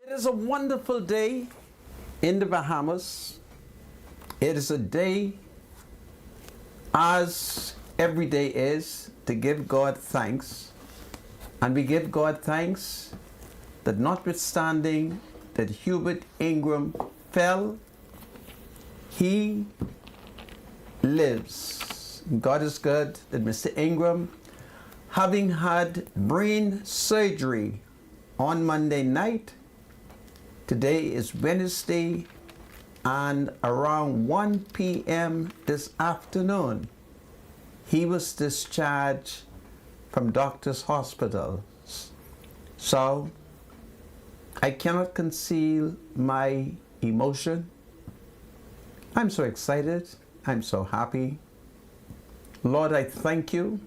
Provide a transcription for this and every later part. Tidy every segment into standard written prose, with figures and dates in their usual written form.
It is a wonderful day in the Bahamas. It is a day, as every day is, to give God thanks. And we give God thanks that notwithstanding that Hubert Ingram fell, he lives. God is good that Mr. Ingram, having had brain surgery on Monday night, today is Wednesday, and around 1 p.m. this afternoon, he was discharged from Doctors Hospital. So I cannot conceal my emotion. I'm so excited. I'm so happy. Lord, I thank you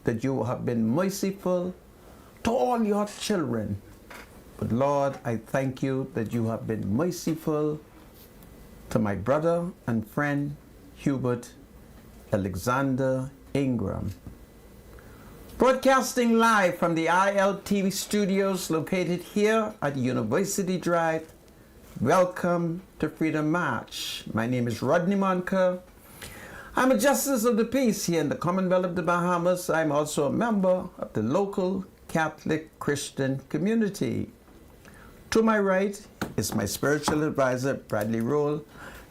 that you have been merciful to all your children. But Lord, I thank you that you have been merciful to my brother and friend, Hubert Alexander Ingram. Broadcasting live from the ILTV studios located here at University Drive. Welcome to Freedom March. My name is Rodney Monker. I'm a Justice of the Peace here in the Commonwealth of the Bahamas. I'm also a member of the local Catholic Christian community. To my right is my spiritual advisor, Bradley Roll.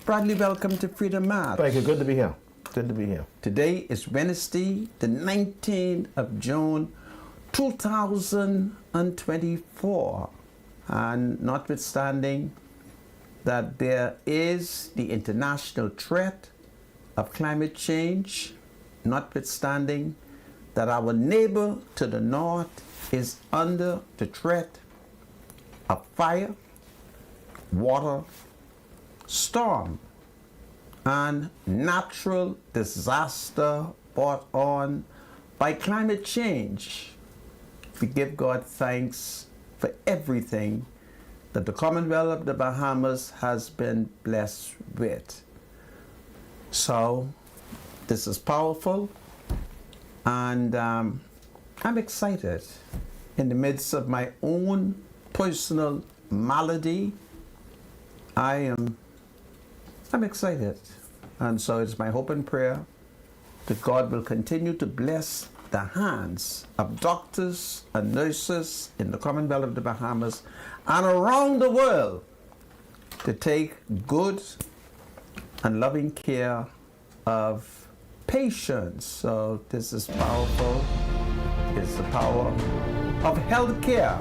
Bradley, welcome to Freedom March. Thank you. Good to be here. Good to be here. Today is Wednesday, the 19th of June, 2024. And notwithstanding that there is the international threat of climate change, notwithstanding that our neighbor to the north is under the threat of fire, water, storm, and natural disaster brought on by climate change. We give God thanks for everything that the Commonwealth of the Bahamas has been blessed with. So this is powerful, and I'm excited. In the midst of my own personal malady, I'm excited. And so it's my hope and prayer that God will continue to bless the hands of doctors and nurses in the Commonwealth of the Bahamas and around the world to take good and loving care of patients. So this is powerful. It's the power of health care.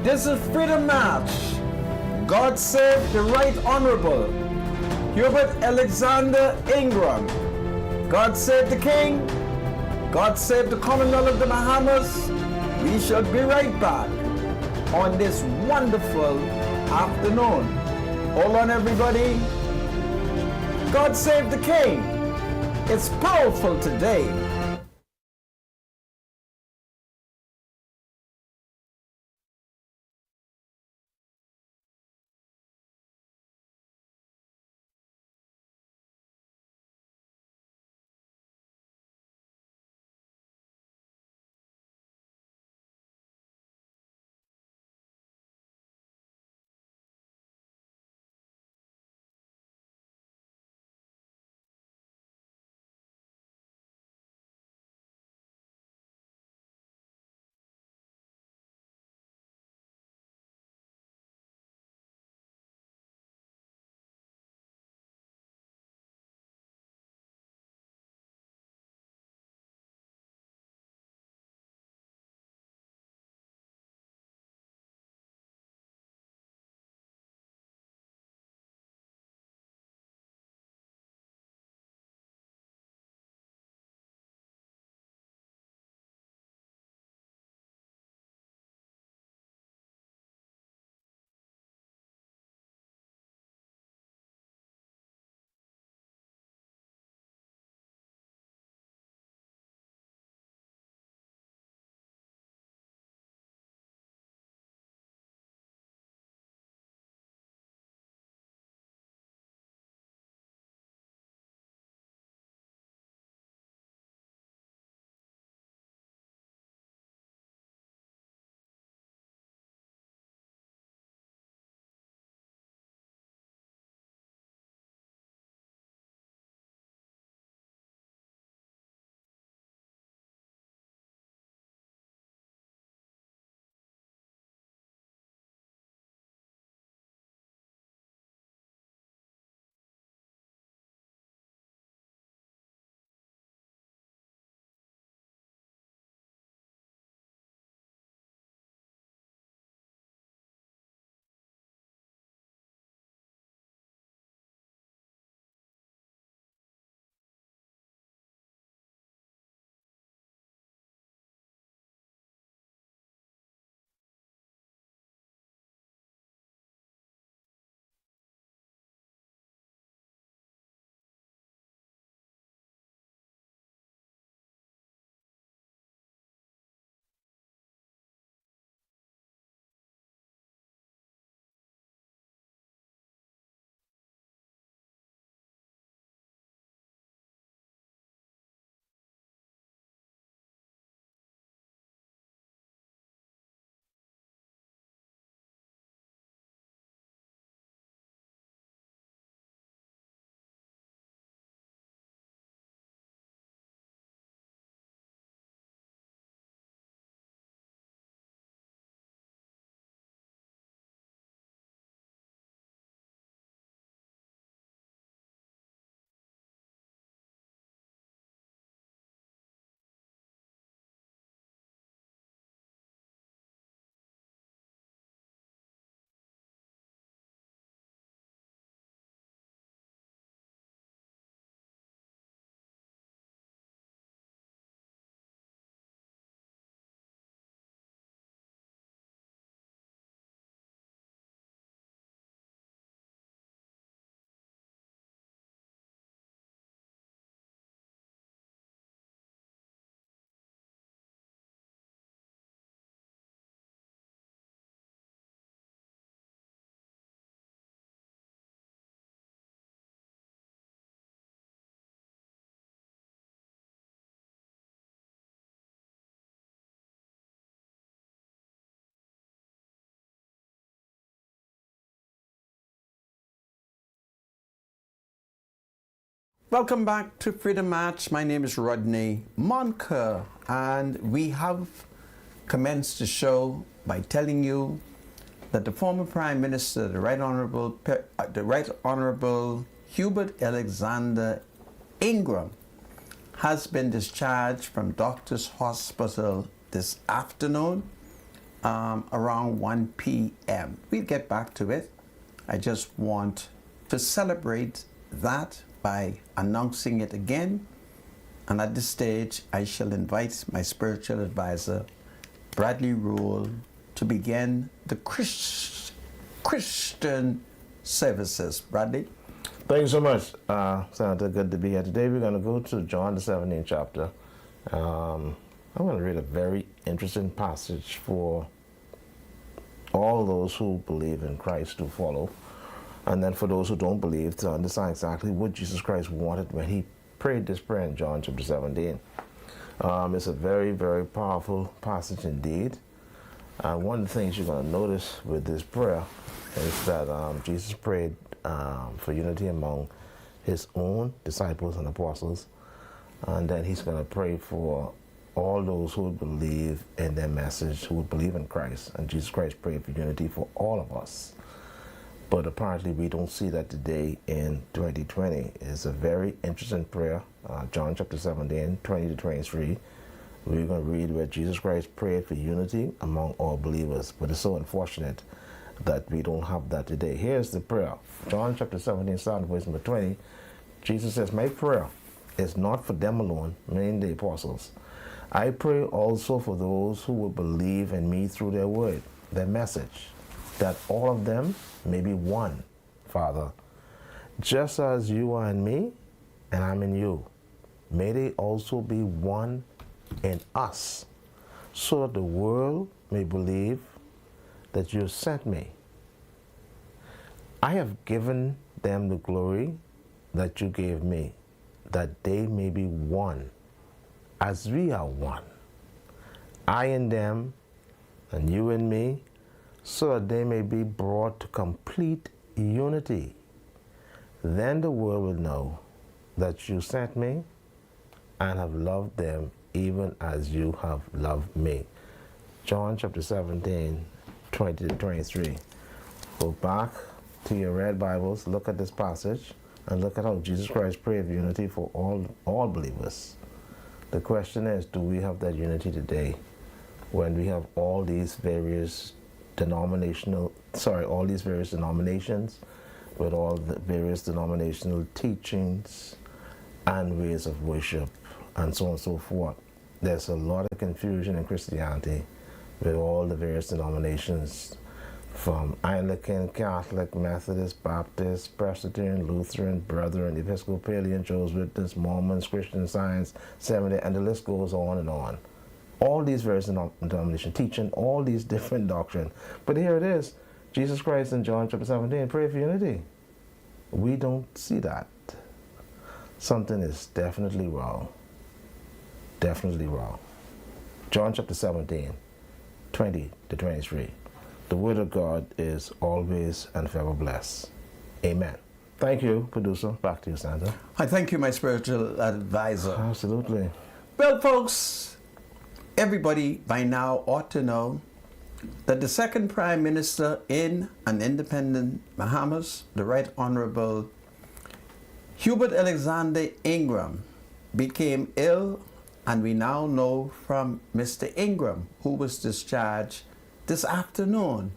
This is Freedom March. God save the Right Honorable Hubert Alexander Ingram. God save the King. God save the Commonwealth of the Bahamas. We shall be right back on this wonderful afternoon. Hold on, everybody. God save the King. It's powerful today. Welcome back to Freedom Match. My name is Rodney Monker, and we have commenced the show by telling you that the former Prime Minister, the Right Honorable Hubert Alexander Ingram, has been discharged from Doctors Hospital this afternoon around 1 p.m. We'll get back to it. I just want to celebrate that by announcing it again. And at this stage, I shall invite my spiritual advisor, Bradley Rule, to begin the Christian services. Bradley? Thank you so much, Senator. Good to be here. Today we're going to go to John the 17th chapter. I'm going to read a very interesting passage for all those who believe in Christ to follow, and then for those who don't believe to understand exactly what Jesus Christ wanted when he prayed this prayer in John chapter 17. It's a very, very powerful passage indeed. One of the things you're going to notice with this prayer is that Jesus prayed for unity among his own disciples and apostles, and then he's going to pray for all those who would believe in their message, who would believe in Christ. And Jesus Christ prayed for unity for all of us. But apparently we don't see that today in 2020. It's a very interesting prayer. John chapter 17, 20 to 23. We're going to read where Jesus Christ prayed for unity among all believers. But it's so unfortunate that we don't have that today. Here's the prayer. John chapter 17, starting verse number 20. Jesus says, "My prayer is not for them alone," meaning the apostles. "I pray also for those who will believe in me through their word," their message, "that all of them may be one, Father. Just as you are in me and I'm in you, may they also be one in us, so that the world may believe that you sent me. I have given them the glory that you gave me, that they may be one, as we are one. I in them, and you in me, so that they may be brought to complete unity. Then the world will know that you sent me and have loved them even as you have loved me." John chapter 17, 20 to 23. Go back to your red Bibles, look at this passage, and look at how Jesus Christ prayed for unity for all believers. The question is, do we have that unity today when we have all these various denominations with all the various denominational teachings and ways of worship and so on and so forth? There's a lot of confusion in Christianity with all the various denominations, from Anglican, Catholic, Methodist, Baptist, Presbyterian, Lutheran, Brethren, Episcopalian, Jehovah's Witness, Mormons, Christian Science, Seminary, and the list goes on and on. All these various denominations teaching all these different doctrines. But here it is, Jesus Christ in John chapter 17, pray for unity. We don't see that. Something is definitely wrong. Definitely wrong. John chapter 17, 20 to 23. The word of God is always and forever blessed. Amen. Thank you, producer. Back to you, Sandra. I thank you, my spiritual advisor. Absolutely. Well, folks, everybody by now ought to know that the second Prime Minister in an independent Bahamas, the Right Honorable Hubert Alexander Ingram, became ill, and we now know from Mr. Ingram, who was discharged this afternoon,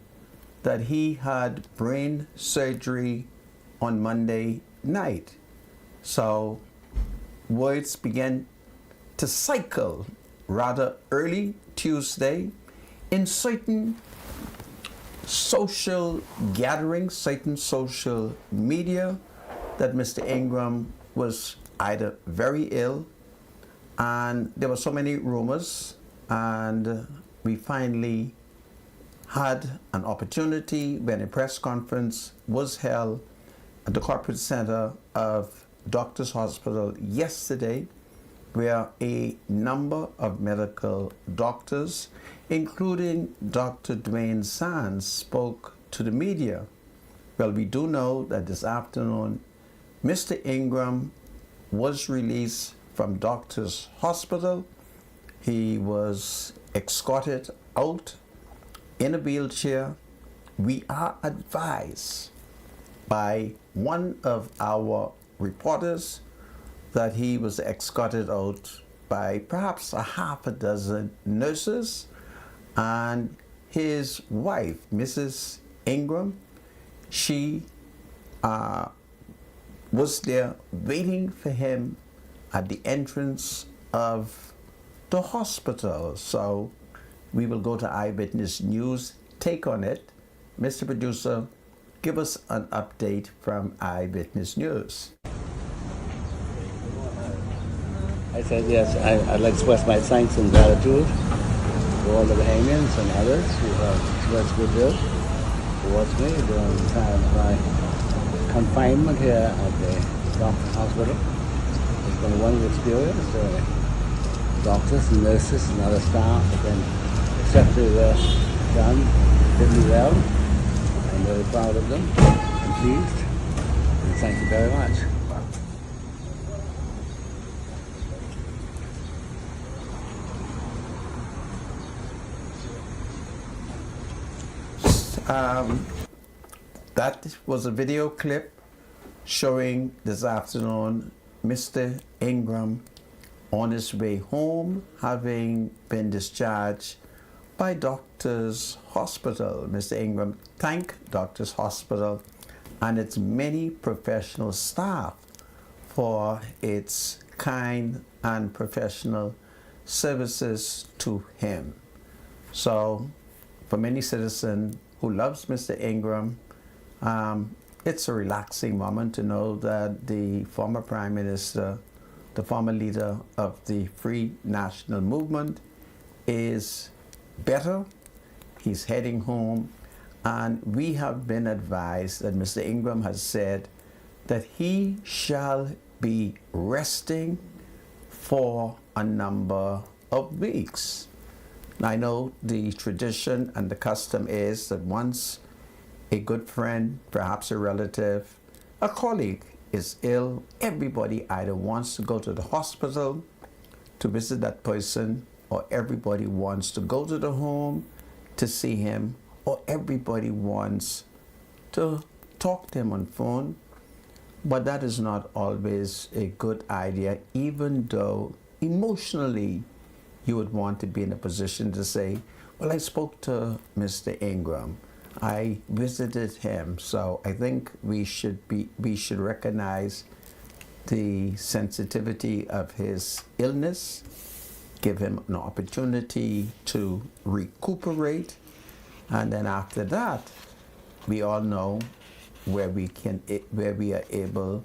that he had brain surgery on Monday night. So words began to cycle rather early Tuesday in certain social gatherings, certain social media, that Mr. Ingram was either very ill, and there were so many rumors, and we finally had an opportunity when a press conference was held at the corporate center of Doctors Hospital yesterday, where a number of medical doctors, including Dr. Dwayne Sands, spoke to the media. Well, we do know that this afternoon, Mr. Ingram was released from Doctors Hospital. He was escorted out in a wheelchair. We are advised by one of our reporters that he was escorted out by perhaps a half a dozen nurses, and his wife, Mrs. Ingram, she was there waiting for him at the entrance of the hospital. So we will go to Eyewitness News, take on it. Mr. Producer, give us an update from Eyewitness News. I said, yes, I'd like to express my thanks and gratitude to all the Bahamians and others who have expressed goodwill towards me during the time of my confinement here at the Doctors Hospital. It's been a wonderful experience. Doctors and nurses and other staff have been exceptionally well done, did me well. I'm very proud of them and pleased. And thank you very much. That was a video clip showing this afternoon Mr. Ingram on his way home, having been discharged by Doctors Hospital. Mr. Ingram thanked Doctors Hospital and its many professional staff for its kind and professional services to him. So, for many citizens who loves Mr. Ingram, it's a relaxing moment to know that the former Prime Minister, the former leader of the Free National Movement, is better. He's heading home, and we have been advised that Mr. Ingram has said that he shall be resting for a number of weeks. I know the tradition and the custom is that once a good friend, perhaps a relative, a colleague is ill, everybody either wants to go to the hospital to visit that person, or everybody wants to go to the home to see him, or everybody wants to talk to him on phone. But that is not always a good idea, even though emotionally you would want to be in a position to say, well, I spoke to Mr. Ingram, I visited him. So I think we should recognize the sensitivity of his illness, give him an opportunity to recuperate, and then after that, we all know where we are able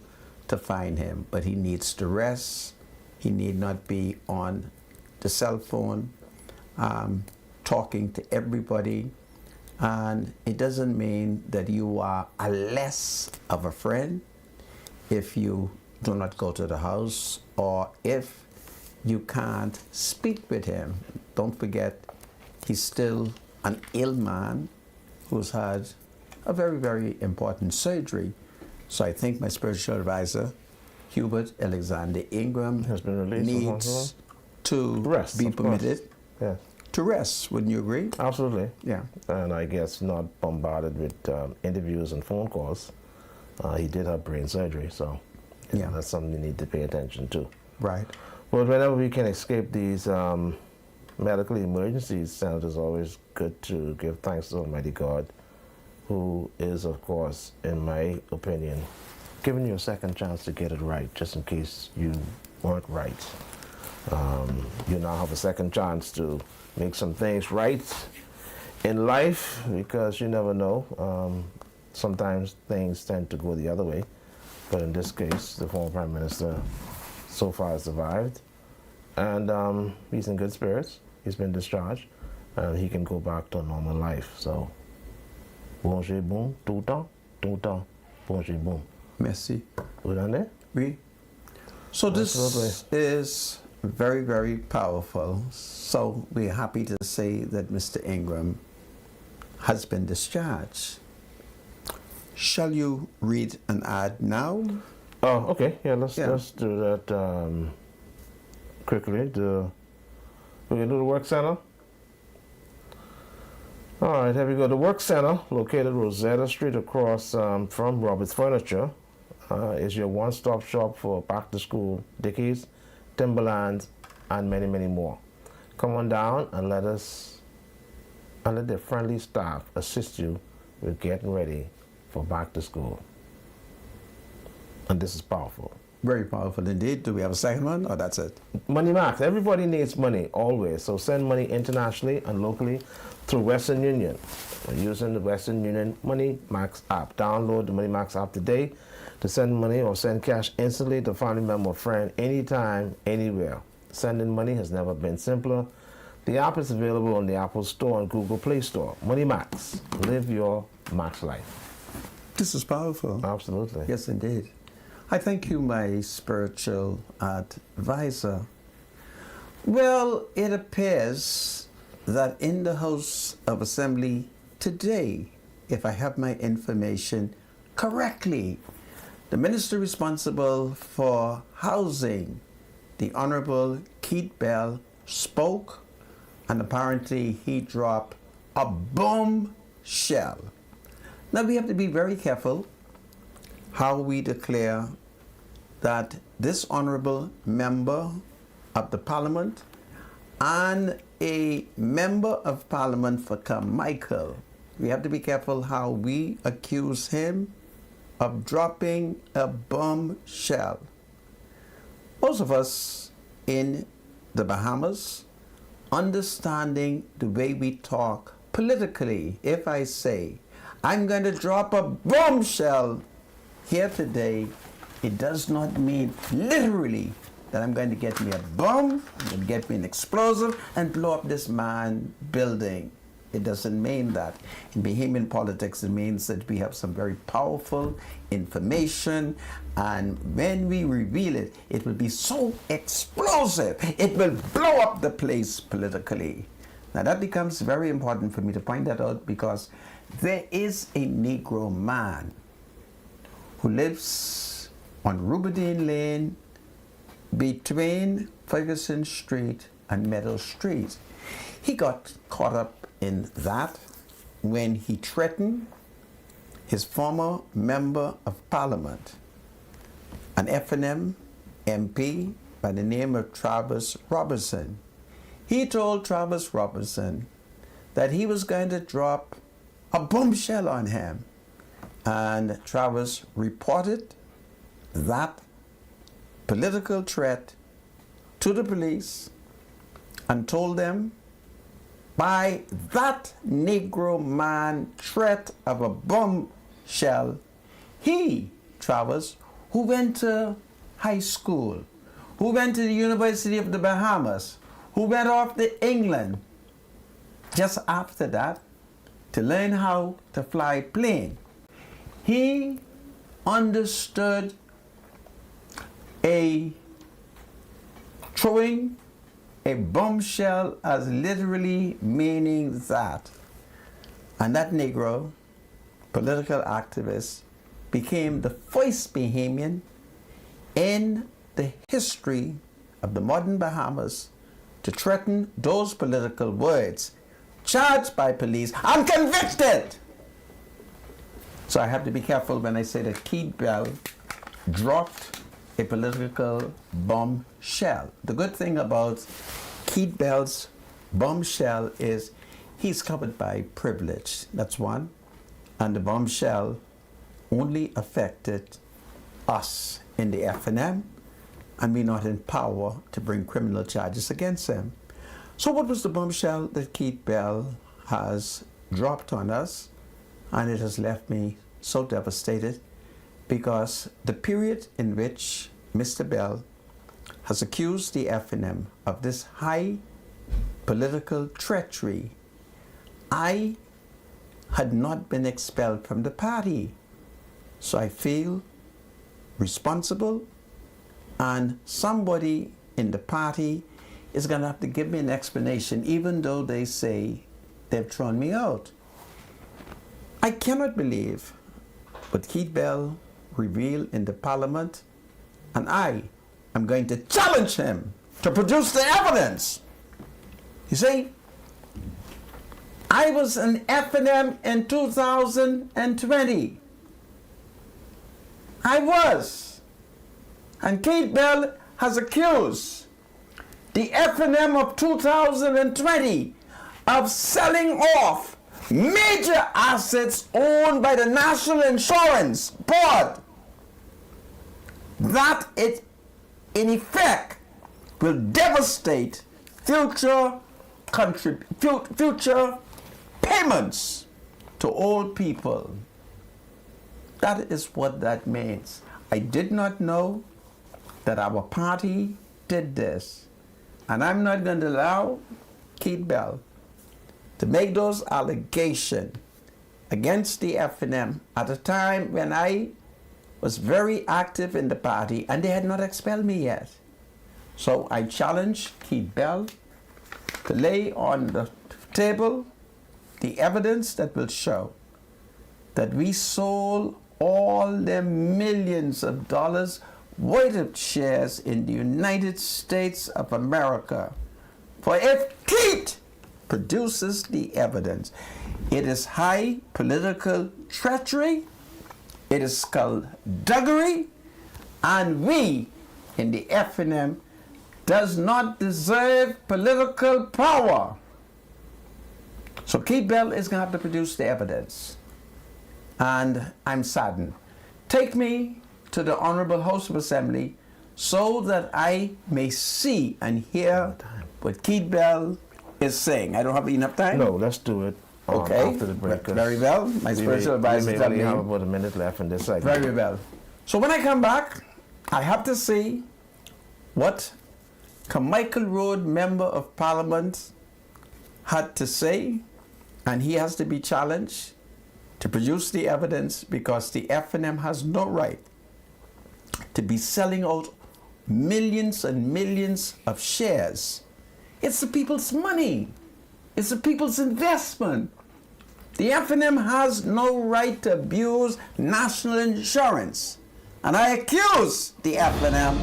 to find him. But he needs to rest. He need not be on the cell phone, talking to everybody. And it doesn't mean that you are a less of a friend if you do not go to the house, or if you can't speak with him. Don't forget, he's still an ill man who's had a very, very important surgery. So I think my spiritual advisor, Hubert Alexander Ingram, has been released, needs to rest, be permitted to rest. Wouldn't you agree? Absolutely. Yeah. And I guess not bombarded with interviews and phone calls. He did have brain surgery, so that's something you need to pay attention to. Right. But whenever we can escape these medical emergencies, Senator, it's always good to give thanks to Almighty God, who is, of course, in my opinion, giving you a second chance to get it right, just in case you weren't right. You now have a second chance to make some things right in life, because you never know. Sometimes things tend to go the other way. But in this case, the former Prime Minister so far has survived. And he's in good spirits. He's been discharged. And he can go back to a normal life. So, bonjour, bon, tout temps, bonjour, bon. Merci. Vous l'entendez? Oui. So this Absolutely. is very, very powerful. So we're happy to say that Mr. Ingram has been discharged. Shall you read an ad now? Oh, okay. Yeah, let's Yeah. do that quickly. We can do the work center. All right, here we go. The work center, located Rosetta Street across from Roberts Furniture, is your one-stop shop for back-to-school Dickies, Timberlands, and many, many more. Come on down and let their friendly staff assist you with getting ready for back to school. And this is powerful. Very powerful indeed. Do we have a second one, or that's it? Money Max. Everybody needs money, always. So send money internationally and locally through Western Union. Using the Western Union Money Max app. Download the Money Max app today to send money or send cash instantly to a family member or friend anytime, anywhere. Sending money has never been simpler. The app is available on the Apple Store and Google Play Store. Money Max. Live your max life. This is powerful. Absolutely. Yes, indeed. I thank you, my spiritual advisor. Well, it appears that in the House of Assembly today, if I have my information correctly, the minister responsible for housing, the Honorable Keith Bell, spoke, and apparently he dropped a bombshell. Now we have to be very careful how we declare that this honorable member of the parliament and a member of parliament for Carmichael, we have to be careful how we accuse him of dropping a bombshell. Most of us in the Bahamas, understanding the way we talk politically, if I say, I'm going to drop a bombshell here today, it does not mean literally that I'm going to get me a bomb, I'm going to get me an explosive and blow up this man's building. It doesn't mean that. In Bahamian politics, it means that we have some very powerful information, and when we reveal it, it will be so explosive, it will blow up the place politically. Now that becomes very important for me to point that out, because there is a Negro man who lives on Rubadine Lane between Ferguson Street and Meadow Street. He got caught up in that when he threatened his former member of parliament, an FNM MP by the name of Travis Robertson. He told Travis Robertson that he was going to drop a bombshell on him. And Travis reported that political threat to the police and told them, by that Negro man threat of a bombshell, he, Travis, who went to high school, who went to the University of the Bahamas, who went off to England just after that to learn how to fly plane, he understood throwing a bombshell as literally meaning that. And that Negro, political activist, became the first Bahamian in the history of the modern Bahamas to threaten those political words, charged by police and convicted. So I have to be careful when I say that Keith Bell dropped a political bombshell. The good thing about Keith Bell's bombshell is he's covered by privilege. That's one. And the bombshell only affected us in the FNM, and we're not in power to bring criminal charges against him. So what was the bombshell that Keith Bell has dropped on us? And it has left me so devastated, because the period in which Mr. Bell has accused the FNM of this high political treachery, I had not been expelled from the party. So I feel responsible, and somebody in the party is going to have to give me an explanation, even though they say they've thrown me out. I cannot believe what Keith Bell revealed in the parliament And I am going to challenge him to produce the evidence. You see, I was in FNM in 2020. I was. And Keith Bell has accused the FNM of 2020 of selling off major assets owned by the National Insurance Board, that it in effect will devastate future payments to old people. That is what that means. I did not know that our party did this, and I'm not going to allow Keith Bell to make those allegations against the FNM at a time when I was very active in the party and they had not expelled me yet. So I challenge Keith Bell to lay on the table the evidence that will show that we sold all the millions of dollars worth of shares in the United States of America. For if Keith produces the evidence, it is high political treachery, it is skullduggery, and we in the FNM does not deserve political power. So Keith Bell is going to have to produce the evidence. And I'm saddened. Take me to the Honorable House of Assembly so that I may see and hear what Keith Bell is saying. I don't have enough time? No, let's do it Okay. after the break. Very well. My spiritual advisor we tell only me. have about a minute left in this segment. Very well. So when I come back, I have to see what Carmichael Road Member of Parliament had to say, and he has to be challenged to produce the evidence, because the FNM has no right to be selling out millions and millions of shares. It's the people's money. It's the people's investment. The FNM has no right to abuse national insurance. And I accuse the FNM,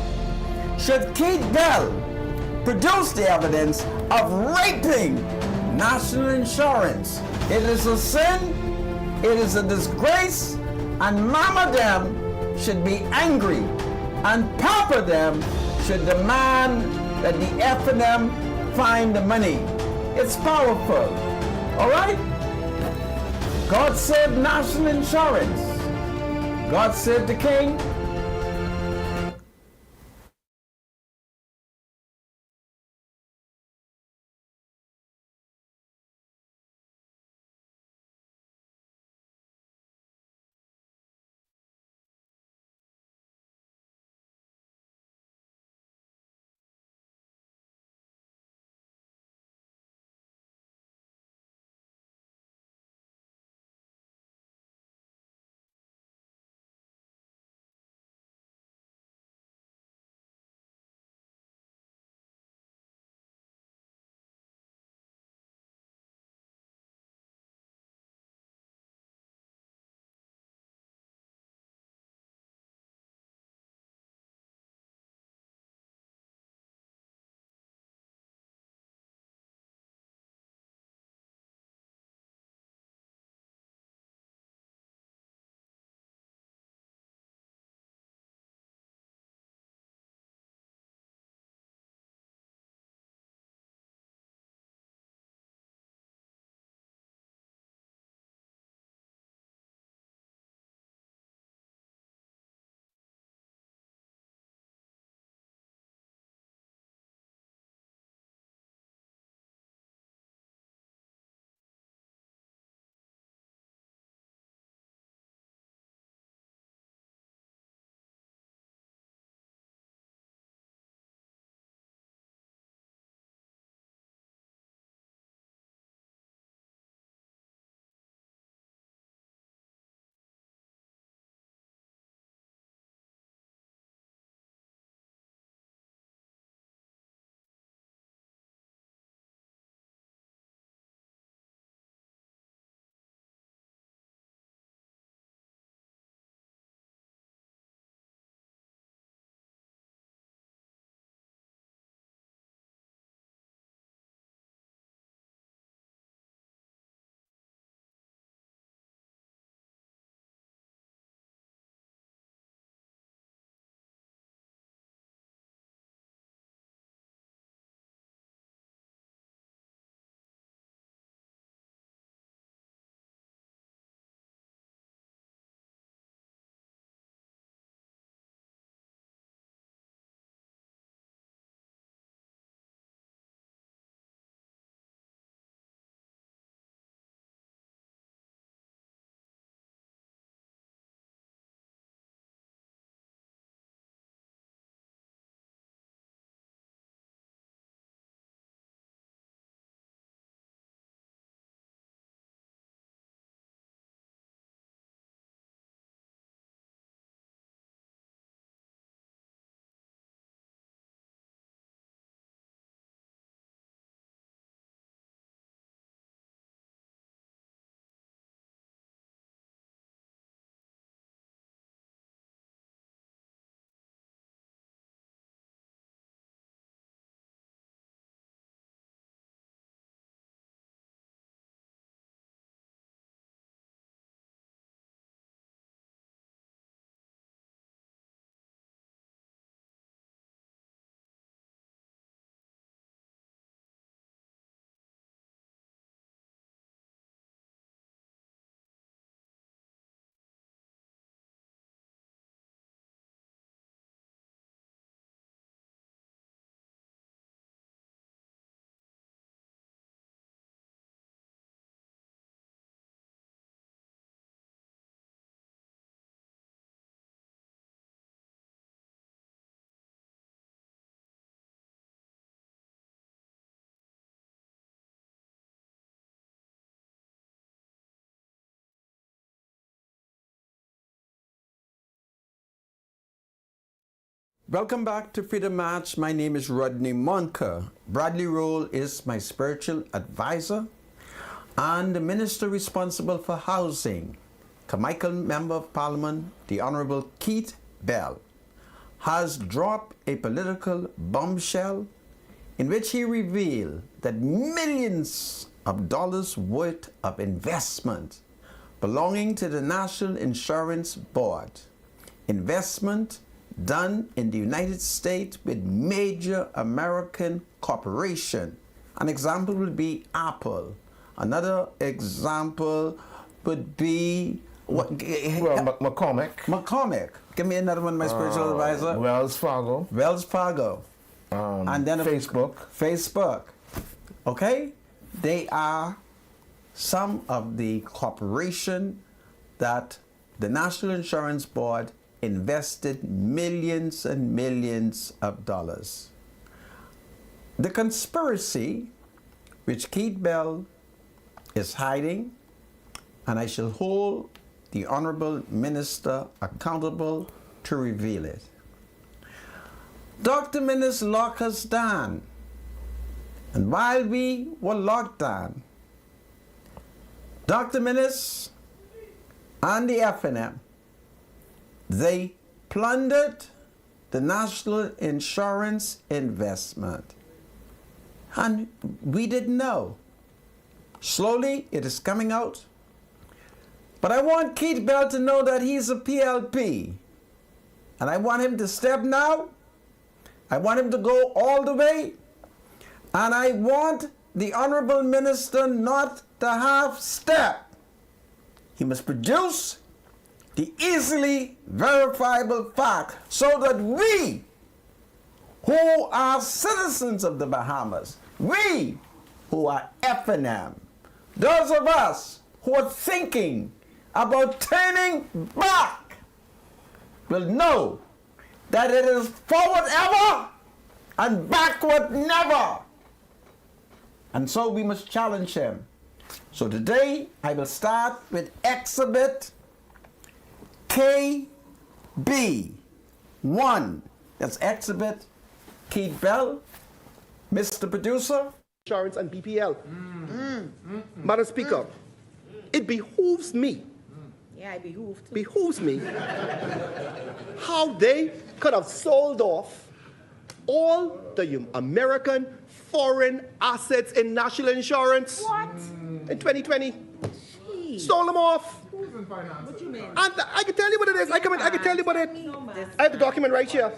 should Keith Bell produce the evidence of raping national insurance. It is a sin, it is a disgrace, and Mama them should be angry, and Papa them should demand that the FNM find the money. It's powerful. All right? God save national insurance. God save the king. Welcome back to Freedom Match. My name is Rodney Monker. Bradley Roll is my spiritual advisor and the minister responsible for housing. Carmichael Member of Parliament, the Honorable Keith Bell, has dropped a political bombshell in which he revealed that millions of dollars worth of investment belonging to the National Insurance Board, investment done in the United States with major American corporation. An example would be Apple. Another example would be McCormick. McCormick. Give me another one, my spiritual advisor. Wells Fargo. Wells Fargo. And then Facebook. Facebook. Okay? They are some of the corporation that the National Insurance Board invested millions and millions of dollars. The conspiracy which Keith Bell is hiding, and I shall hold the Honorable Minister accountable to reveal it. Dr. Minnis locked us down, and while we were locked down, Dr. Minnis and the FNM, they plundered the national insurance investment. And we didn't know. Slowly, it is coming out. But I want Keith Bell to know that he's a PLP. And I want him to step now. I want him to go all the way. And I want the Honorable Minister not to half step. He must produce the easily verifiable fact so that we, who are citizens of the Bahamas, we who are FNM, those of us who are thinking about turning back, will know that it is forward ever and backward never. And so we must challenge him. So today I will start with Exhibit KB1. That's Exhibit Keith Bell, Mr. Producer. Insurance and BPL. Madam Speaker, it behooves me. Yeah, it behooved. Behooves me how they could have sold off all the American foreign assets in national insurance. What? In 2020. Gee. Stole them off. What you mean? And I can tell you what it is. I can tell you what it is. I have the document right here.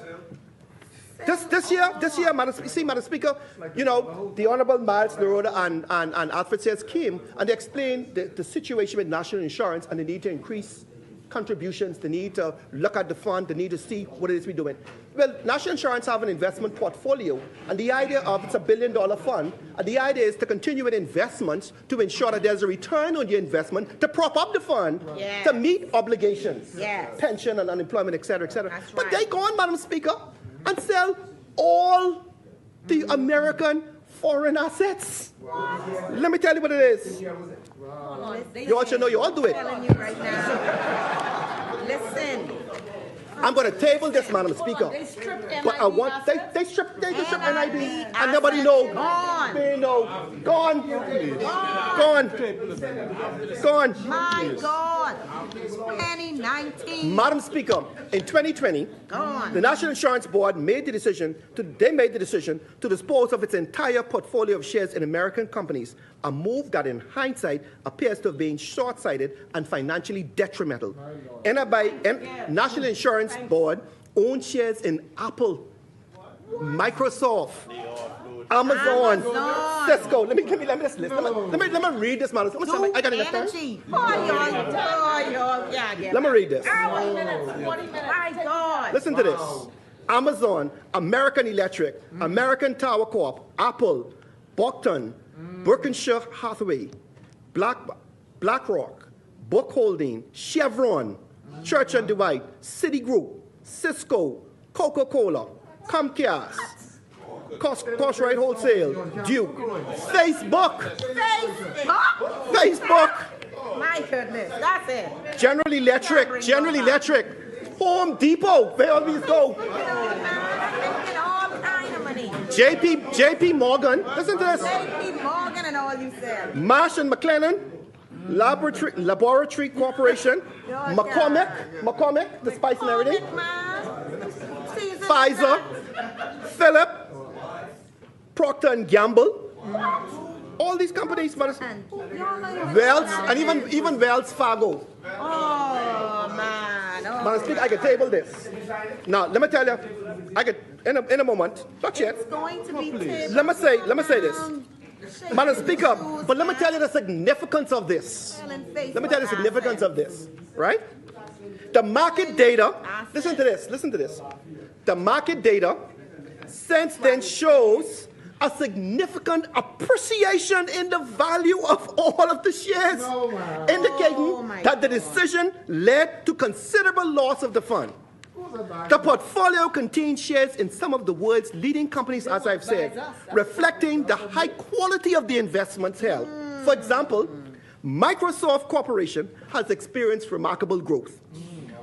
This year, Madam Speaker, you know, the Honorable Miles Neroda and Alfred Sayers came and they explained the situation with national insurance and the need to increase contributions, the need to look at the fund, the need to see what it is we're doing. Well, national insurance have an investment portfolio, and the idea of it's $1 billion fund, and the idea is to continue with investments to ensure that there's a return on your investment to prop up the fund to meet obligations, pension and unemployment, et cetera, et cetera. That's But right. they go on, Madam Speaker, and sell all the American foreign assets. Let me tell you what it is. You all should know, you all do it. I'm telling you right now. Listen. I'm going to table this, Madam Speaker. They stripped NIB But I want they strip NIB and nobody know. Gone. They know. Gone. Gone. My God. 2019. Madam Speaker, in 2020, Gone. the National Insurance Board made the decision to dispose of its entire portfolio of shares in American companies, a move that in hindsight appears to have been short-sighted and financially detrimental. National Insurance Board owns shares in Apple, Microsoft, Amazon, Cisco. Let me just list. Let me read this, man. I got enough time. Let me read this. 40 minutes. My God. Listen to this. Amazon, American Electric, American Tower Corp, Apple, Boston, Berkshire Hathaway, BlackRock, Book Holding, Chevron, Church & Dwight, Citigroup, Cisco, Coca-Cola, Comcast, Cosrite Wholesale, Duke, Facebook, My goodness. That's it. General Electric, Home Depot, they always go. JP Morgan, listen to this. JP Morgan and all you said. Marsh and McLennan, Laboratory Corporation, McCormick, the spice and everything, Pfizer, Philip, Procter and Gamble, all these companies, Wells, and even Wells Fargo. Oh, man. Madam Speaker, I can table this. Now, let me tell you, I could in a moment. Not yet. It's going to be tabled. Let me say this. Madam Speaker, but let me tell you the significance of this. Let me tell you the significance of this, right? The market data, listen to this. The market data since then shows a significant appreciation in the value of all of the shares, indicating that the decision led to considerable loss of the fund. The portfolio contains shares in some of the world's leading companies, as I've said, reflecting the high quality of the investments held. For example, Microsoft Corporation has experienced remarkable growth.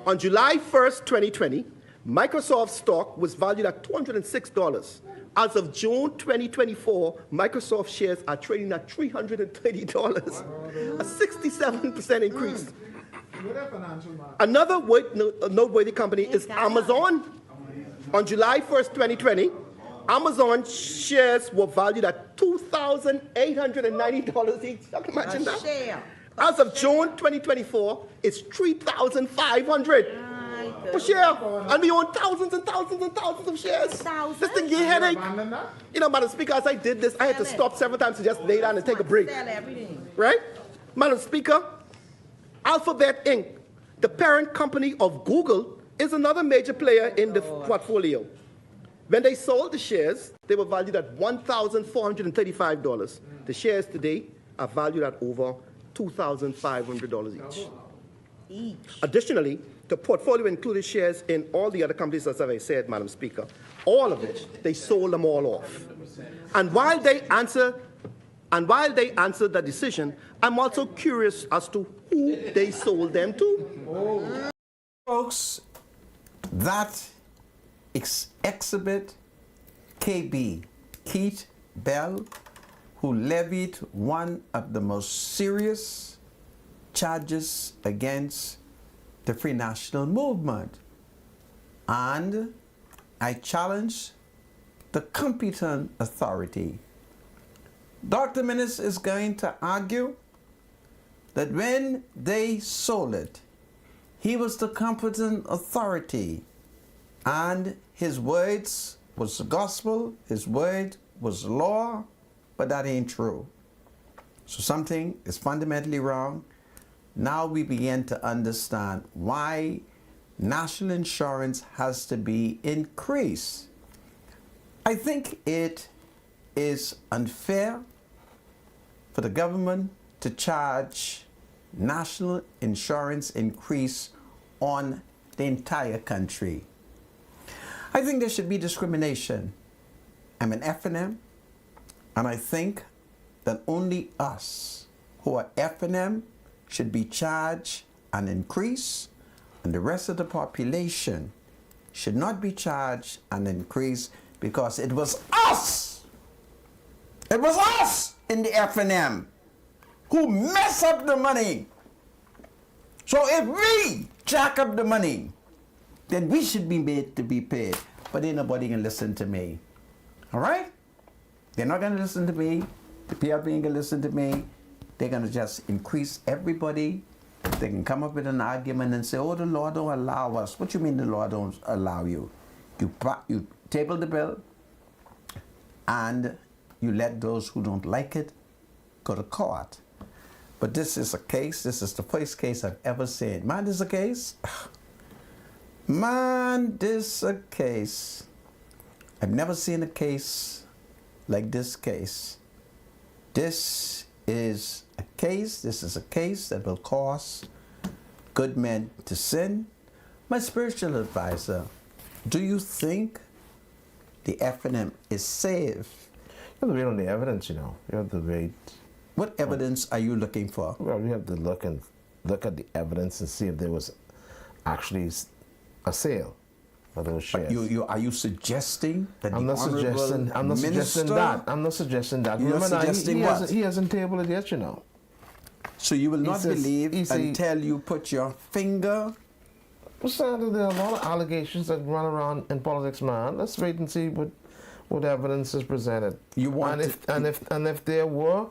On July 1st, 2020, Microsoft stock was valued at $206. As of June 2024, Microsoft shares are trading at $330, a 67% increase. Another noteworthy company is Amazon. On July 1st, 2020, Amazon shares were valued at $2,890 each. You can imagine that? As of June 2024, it's $3,500 per share. And we own thousands and thousands and thousands of shares. This thing gave headache. You know, Madam Speaker, as I did this, I had to stop several times to just lay down and take a break. Right? Madam Speaker, Alphabet Inc., the parent company of Google, is another major player in the portfolio. When they sold the shares, they were valued at $1,435. The shares today are valued at over $2,500 each. Additionally, the portfolio included shares in all the other companies, as I said, Madam Speaker, all of which they sold them all off. And while they answer the decision, I'm also curious as to who they sold them to. Folks, that exhibit KB, Keith Bell, who levied one of the most serious charges against the Free National Movement. And I challenge the competent authority. Dr. Minnis is going to argue that when they sold it, he was the competent authority, and his words was the gospel, his word was law, but that ain't true. So something is fundamentally wrong. Now we begin to understand why national insurance has to be increased. I think it is unfair for the government to charge national insurance increase on the entire country. I think there should be discrimination. I'm an F&M, and I think that only us who are F&M should be charged an increase, and the rest of the population should not be charged an increase, because it was us in the F&M who mess up the money. So if we jack up the money, then we should be made to be paid. But ain't nobody gonna listen to me. All right? They're not gonna listen to me. The PRP ain't gonna listen to me. They're gonna just increase everybody. They can come up with an argument and say, oh, the law don't allow us. What you mean the law don't allow you? You table the bill and you let those who don't like it go to court. But this is a case, this is the first case I've ever seen. Man, this is a case? Man, this is a case. I've never seen a case like this case. This is a case that will cause good men to sin. My spiritual advisor, do you think the F&M is safe? You have to wait on the evidence, you know. You have to wait. What evidence are you looking for? Well, we have to look at the evidence and see if there was actually a sale. of those shares. Are you suggesting that I'm the not honorable suggesting. I'm not suggesting minister- that. I'm not suggesting that. You're Remember now, suggesting he what? hasn't, he hasn't tabled it yet, you know. So you will not says- believe he say- until you put your finger. Well, Senator, there are a lot of allegations that run around in politics, man. Let's wait and see what evidence is presented. You want and if there were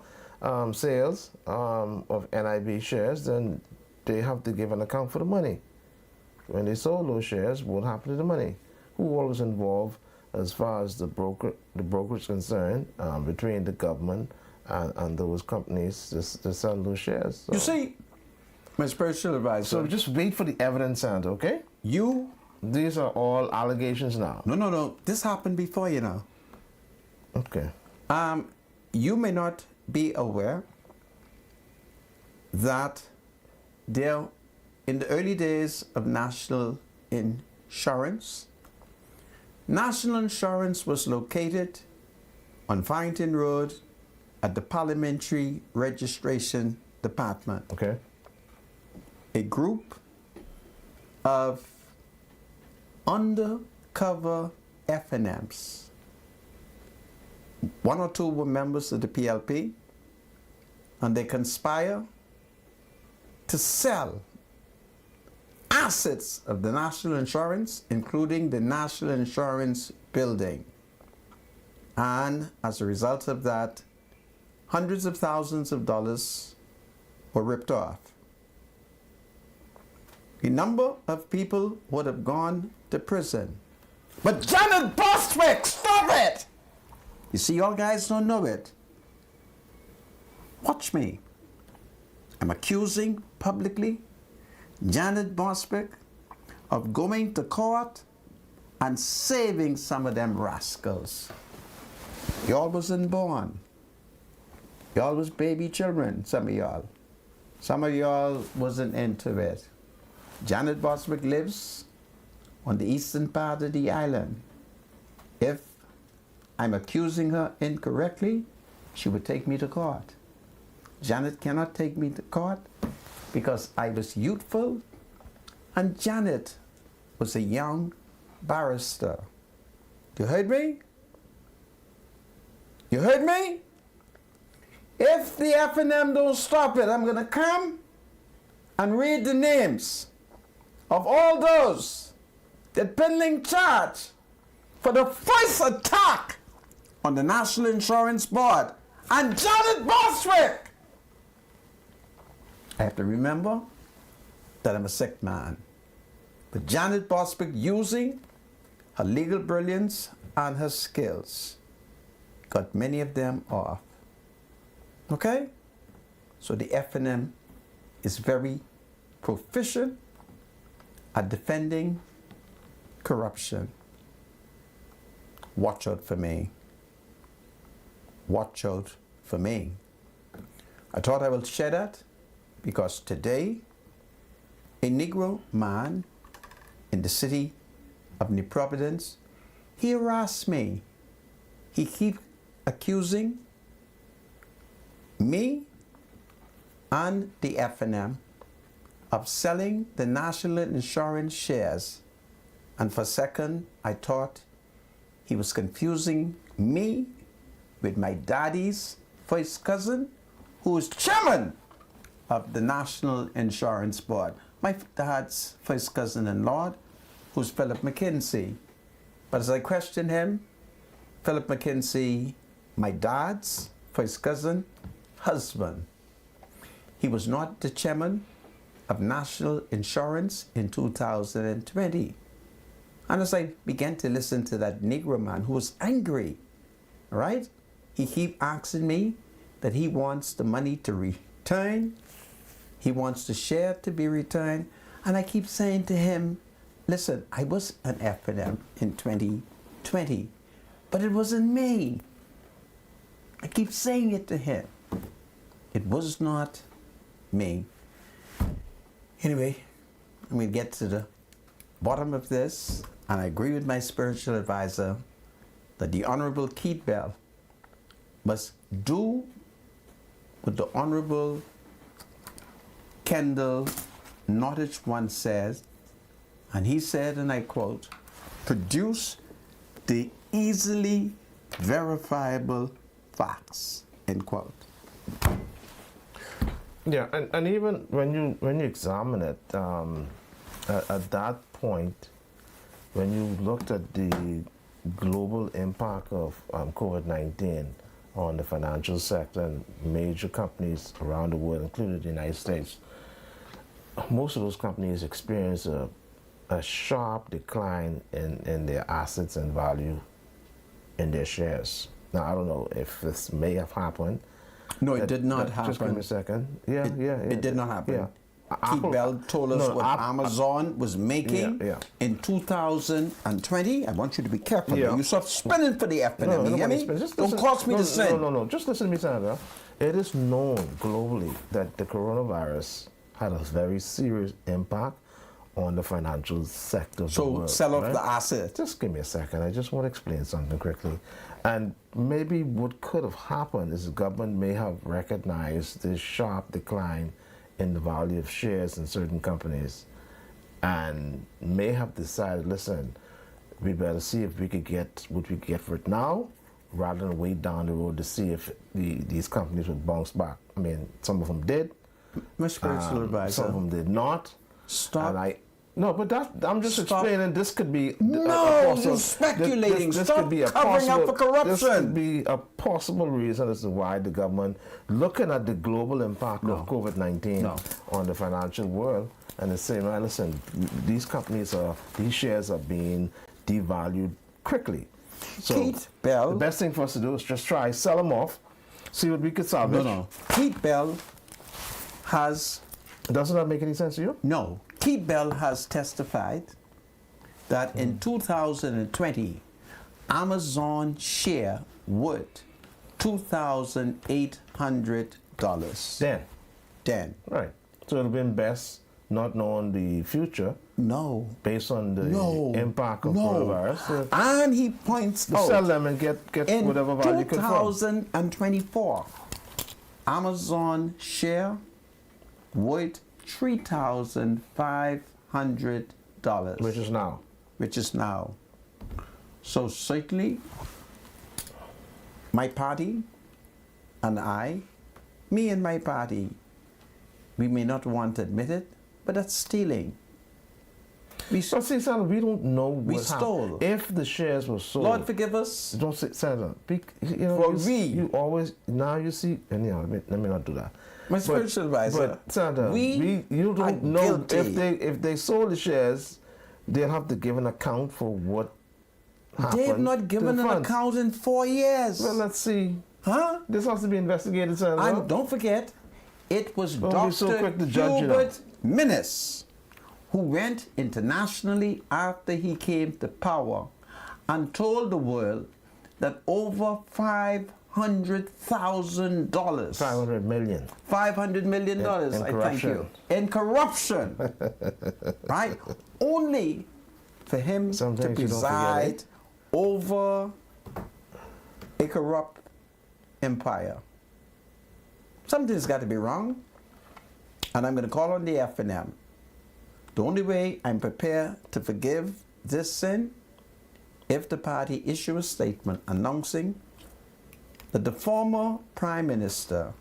sales of NIB shares, then they have to give an account for the money. When they sold those shares, what happened to the money? Who all was involved as far as the brokerage concerned between the government and those companies to sell those shares? So, You see, my spiritual advisor. so just wait for the evidence, Santa, okay? These are all allegations now. No. This happened before, you know. Okay. You may not be aware that there, in the early days of national insurance was located on Farrington Road at the Parliamentary Registration Department. Okay. A group of undercover FNMs. One or two were members of the PLP, and they conspire to sell assets of the National Insurance, including the National Insurance building. And as a result of that, hundreds of thousands of dollars were ripped off. A number of people would have gone to prison. But Janet Bostwick, stop it! You see, y'all guys don't know it. Watch me. I'm accusing publicly Janet Bostwick of going to court and saving some of them rascals. Y'all wasn't born. Y'all was baby children, some of y'all. Some of y'all wasn't into it. Janet Bostwick lives on the eastern part of the island. If I'm accusing her incorrectly, she would take me to court. Janet cannot take me to court because I was youthful and Janet was a young barrister. You heard me? You heard me? If the FNM don't stop it, I'm going to come and read the names of all those that pending charge for the first attack on the National Insurance Board and Janet Bostwick. I have to remember that I'm a sick man. But Janet Bostwick, using her legal brilliance and her skills, got many of them off. Okay? So the FNM is very proficient at defending corruption. Watch out for me. Watch out for me. I thought I will share that because today, a Negro man in the city of New Providence, he harassed me. He keep accusing me and the FNM of selling the National Insurance shares. And for a second, I thought he was confusing me with my daddy's first cousin, who is chairman of the National Insurance Board. My dad's first cousin-in-law, who's Philip McKinsey. But as I questioned him, Philip McKinsey, my dad's first cousin, husband. He was not the chairman of National Insurance in 2020. And as I began to listen to that Negro man who was angry, right? He keep asking me that he wants the money to return. He wants the share to be returned. And I keep saying to him, listen, I was an FNM in 2020, but it wasn't me. I keep saying it to him. It was not me. Anyway, I'm going to get to the bottom of this, and I agree with my spiritual advisor that the Honorable Keith Bell must do what the Honorable Kendall Nottage once said, and he said, and I quote, produce the easily verifiable facts, end quote. Yeah, and even when you examine it, at that point, when you looked at the global impact of COVID-19 on the financial sector and major companies around the world, including the United States, most of those companies experienced a sharp decline in their assets and value in their shares. Now, I don't know if this may have happened. No, it did not happen. Just give me a second. Yeah. It did not happen. Yeah. Keith Bell told us what Apple, Amazon was making in 2020. I want you to be careful. Yeah. You stop spinning for the F and No, M. You hear me? Don't cost me the sin. No. Just listen to me, Sandra. It is known globally that the coronavirus had a very serious impact on the financial sector of the So world. sell off right? the asset. Just give me a second. I just want to explain something quickly. And maybe what could have happened is the government may have recognized this sharp decline in the value of shares in certain companies and may have decided, listen, we better see if we could get what we get for it now rather than wait down the road to see if these companies would bounce back. I mean, some of them did. My spiritual advisor. Some of them did not. Stop. And no, but I'm just Stop. explaining. This could be No, you're speculating. This Stop could be a covering up for corruption. This could be a possible reason as to why the government, looking at the global impact of COVID-19 on the financial world, and is saying, right, listen, these shares are being devalued quickly. So Keith Bell. the best thing for us to do is just try sell them off, see what we could salvage. No. Keith Bell has Doesn't that make any sense to you? No. Keith Bell has testified that in 2020, Amazon share worth $2,800. Then. Right. So it'll be best not knowing the future No. based on the impact of No. coronavirus. And he points out Sell them and get in whatever value you could from. 2024, Amazon share worth $3,500. Which is now. So certainly, my party and me and my party, we may not want to admit it, but that's stealing. But see, Sandra, we don't know We what stole. happened. If the shares were sold. Lord forgive us. Don't say, Sandra. You always, now you see, and let me not do that. My spiritual advisor. But Sandra, you don't know if they sold the shares, they'll have to give an account for what happened. They have not given an account in 4 years. Well, let's see. Huh? This has to be investigated, Sandra. And don't forget, it was Don't be so Dr. quick to judge, Hubert Minnis who went internationally after he came to power and told the world that over $500,000. $500 million. $500 million, In I thank you. In corruption. Right? Only for him Sometimes to you don't forget preside over a corrupt empire. Something's got to be wrong. And I'm going to call on the F&M. The only way I'm prepared to forgive this sin, if the party issue a statement announcing that the former Prime Minister,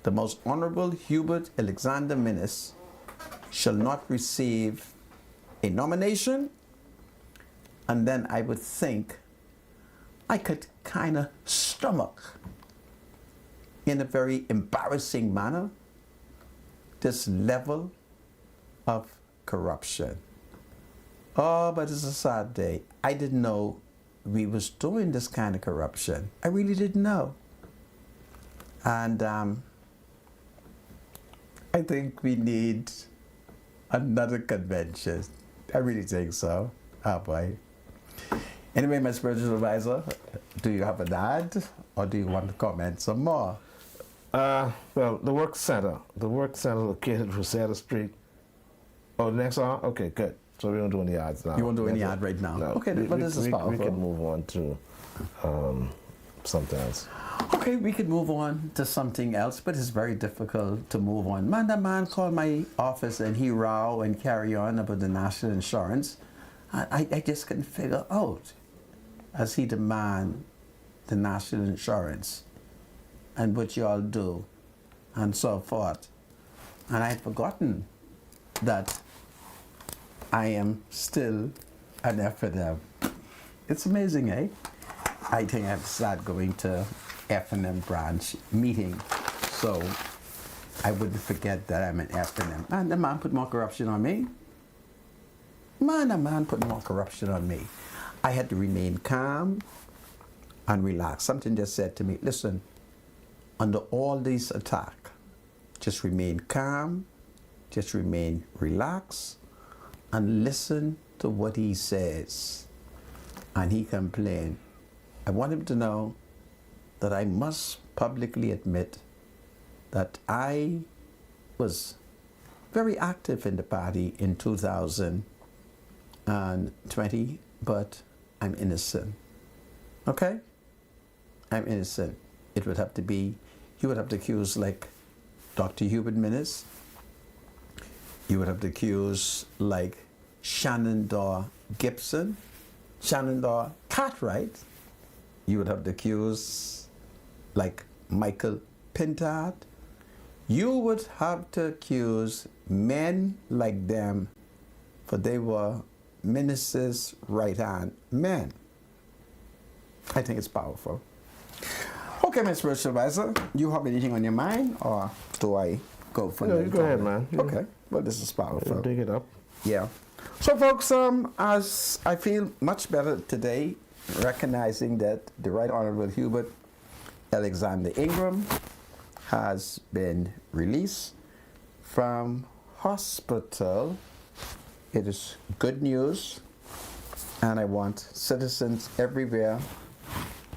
the Most Honorable Hubert Alexander Minnis, shall not receive a nomination, and then I would think I could kind of stomach, in a very embarrassing manner, this level of corruption. Oh, but it's a sad day. I didn't know we was doing this kind of corruption. I really didn't know. And I think we need another convention. I really think so. Oh boy. Anyway, my spiritual advisor, do you have an ad or do you want to comment some more? Well, the work center located at Rosetta Street. Oh, next hour? Okay, good. So we don't do any ads now. You won't do any ad right now? No. Okay, but this is powerful. We can move on to something else. Okay, we could move on to something else, but it's very difficult to move on. Man called my office and he row and carry on about the national insurance. I just couldn't figure out, as he demand the national insurance and what you all do and so forth. And I had forgotten that I am still an F&M. It's amazing, eh? I think I've started going to F&M branch meeting, so I wouldn't forget that I'm an F&M. And the man put more corruption on me. The man put more corruption on me. I had to remain calm and relax. Something just said to me, listen, under all this attack, just remain calm, just remain relaxed, and listen to what he says. And he complained. I want him to know that I must publicly admit that I was very active in the party in 2020, but I'm innocent. Okay? I'm innocent. It would have to be, you would have to accuse like Dr. Hubert Minnis. You would have to accuse like Shenandoah Gibson, Shenandoah Cartwright. You would have to accuse like Michael Pintard. You would have to accuse men like them, for they were ministers' right-hand men. I think it's powerful. Okay, Mr. Spiritual Advisor, you have anything on your mind, or do I go for No, you go ahead, man. Okay, well, this is powerful. Dig it up. Yeah. So, folks, as I feel much better today, recognizing that the Right Honorable Hubert Alexander Ingram has been released from hospital. It is good news, and I want citizens everywhere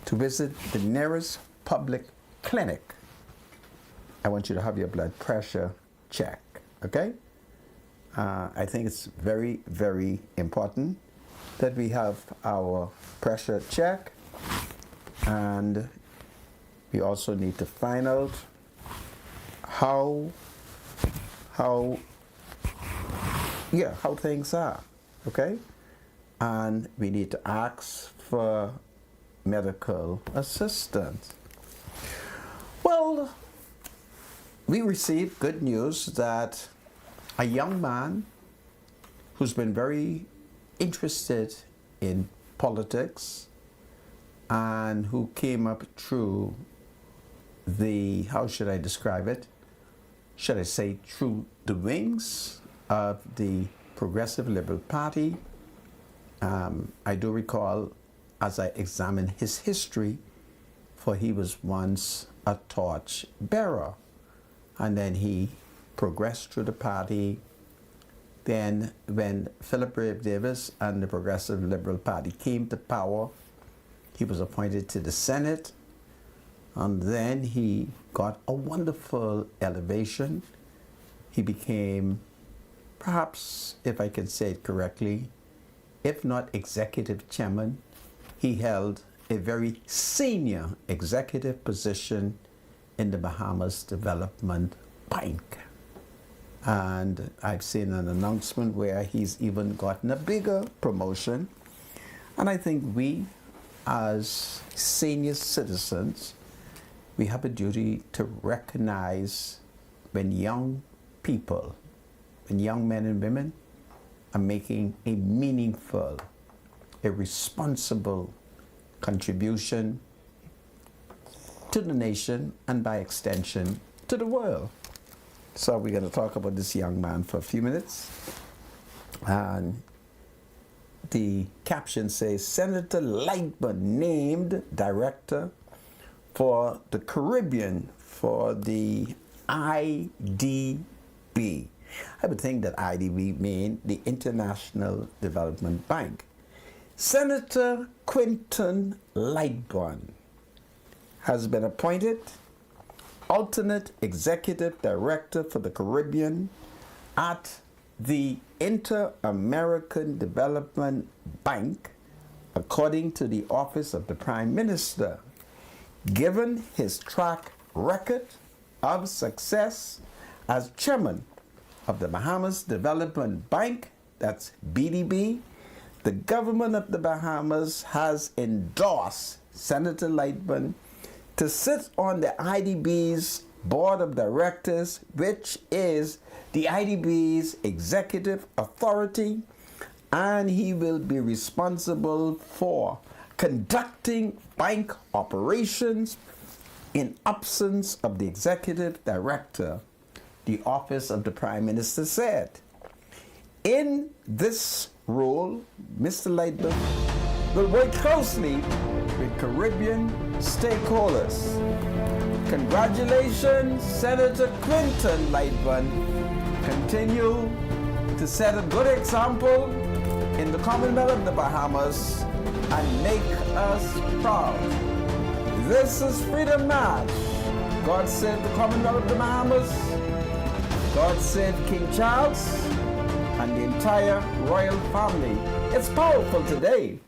to visit the nearest public clinic. I want you to have your blood pressure checked, okay? I think it's very, very important that we have our pressure checked, and we also need to find out how things are, okay? And we need to ask for medical assistance. Well, we received good news that a young man who's been very interested in politics and who came up through the, how should I describe it? Should I say through the wings of the Progressive Liberal Party. I do recall, as I examined his history, for he was once a torch bearer, and then he progressed through the party. Then when Philip Brave Davis and the Progressive Liberal Party came to power, he was appointed to the Senate, and then he got a wonderful elevation. He became, perhaps, if I can say it correctly, if not executive chairman, he held a very senior executive position in the Bahamas Development Bank. And I've seen an announcement where he's even gotten a bigger promotion. And I think we, as senior citizens, we have a duty to recognize when young people, when young men and women are making a meaningful, a responsible contribution to the nation and by extension to the world. So we're going to talk about this young man for a few minutes. And the caption says, Senator Lightburn named director for the Caribbean for the IDB. I would think that IDB means the International Development Bank. Senator Quinton Lightburn has been appointed alternate executive director for the Caribbean at the Inter-American Development Bank, according to the Office of the Prime Minister. Given his track record of success as chairman of the Bahamas Development Bank, that's BDB, the government of the Bahamas has endorsed Senator Lightburn to sit on the IDB's board of directors, which is the IDB's executive authority, and he will be responsible for conducting bank operations in absence of the executive director, the office of the Prime Minister said. In this role, Mr. Lightburn will work closely with Caribbean stakeholders. Congratulations, Senator Quinton Lightburn. Continue to set a good example in the Commonwealth of the Bahamas and make us proud. This is Freedom March. God save the Commonwealth of the Bahamas. God save King Charles and the entire royal family. It's powerful today.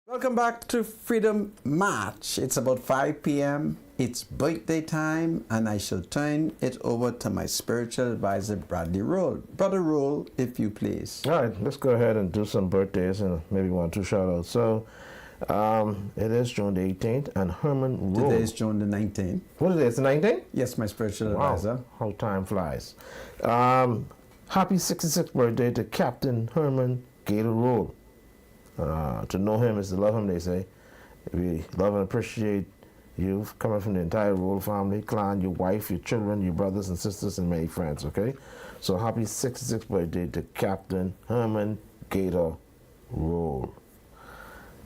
Welcome back to Freedom March. It's about 5 p.m. It's birthday time, and I shall turn it over to my spiritual advisor, Bradley Roll. Brother Roll, if you please. All right, let's go ahead and do some birthdays and maybe 1 or 2 shout-outs. So, it is June the 18th, and Herman Roll. Today is June the 19th. What is it? It's the 19th? Yes, my spiritual Wow, advisor. how time flies. Happy 66th birthday to Captain Herman Gator Roll. To know him is to love him, they say. We love and appreciate you coming from the entire Roll family, clan, your wife, your children, your brothers and sisters, and many friends, okay? So happy 66th birthday to Captain Herman Gator Roll.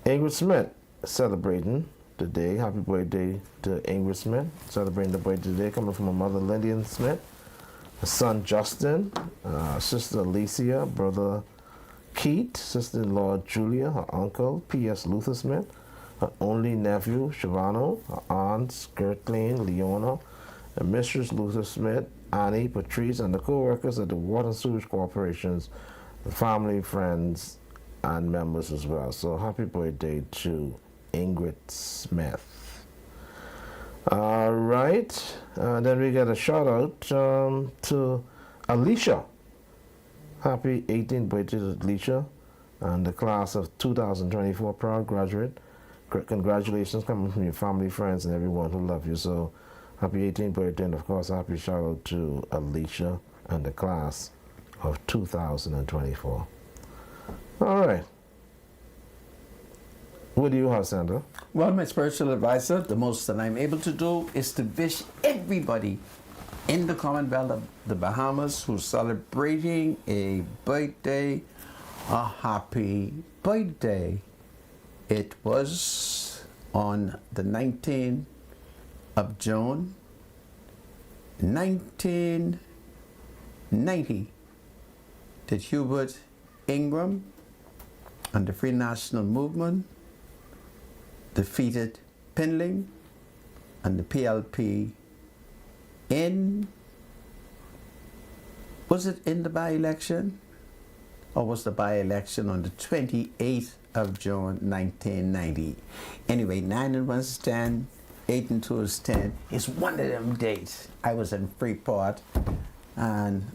Ingrid Smith celebrating today. Happy birthday to Ingrid Smith. Celebrating the birthday today, coming from her mother, Lillian Smith, her son, Justin, sister, Alicia, brother, Keith, sister-in-law, Julia, her uncle, P.S. Luther Smith, her only nephew, Shavano, her aunts, Gertline, Leona, and Mistress Luther Smith, Annie, Patrice, and the co-workers at the Water and Sewage Corporations, the family, friends, and members as well. So happy birthday to Ingrid Smith. All right, then we got a shout out to Alicia. Happy 18th birthday to Alicia and the class of 2024 proud graduate. Congratulations coming from your family, friends, and everyone who love you. So happy 18th birthday, and of course happy shout out to Alicia and the class of 2024. All right. What do you have, Sandra? Well, my spiritual advisor, the most that I'm able to do is to wish everybody in the Commonwealth of the Bahamas who's celebrating a birthday a happy birthday. It was on the 19th of June, 1990, that Hubert Ingram and the Free National Movement defeated Pinling and the PLP was it in the by-election? Or was the by-election on the 28th of June 1990? Anyway, 9 and 1 is 10, 8 and 2 is 10. It's one of them dates. I was in Freeport and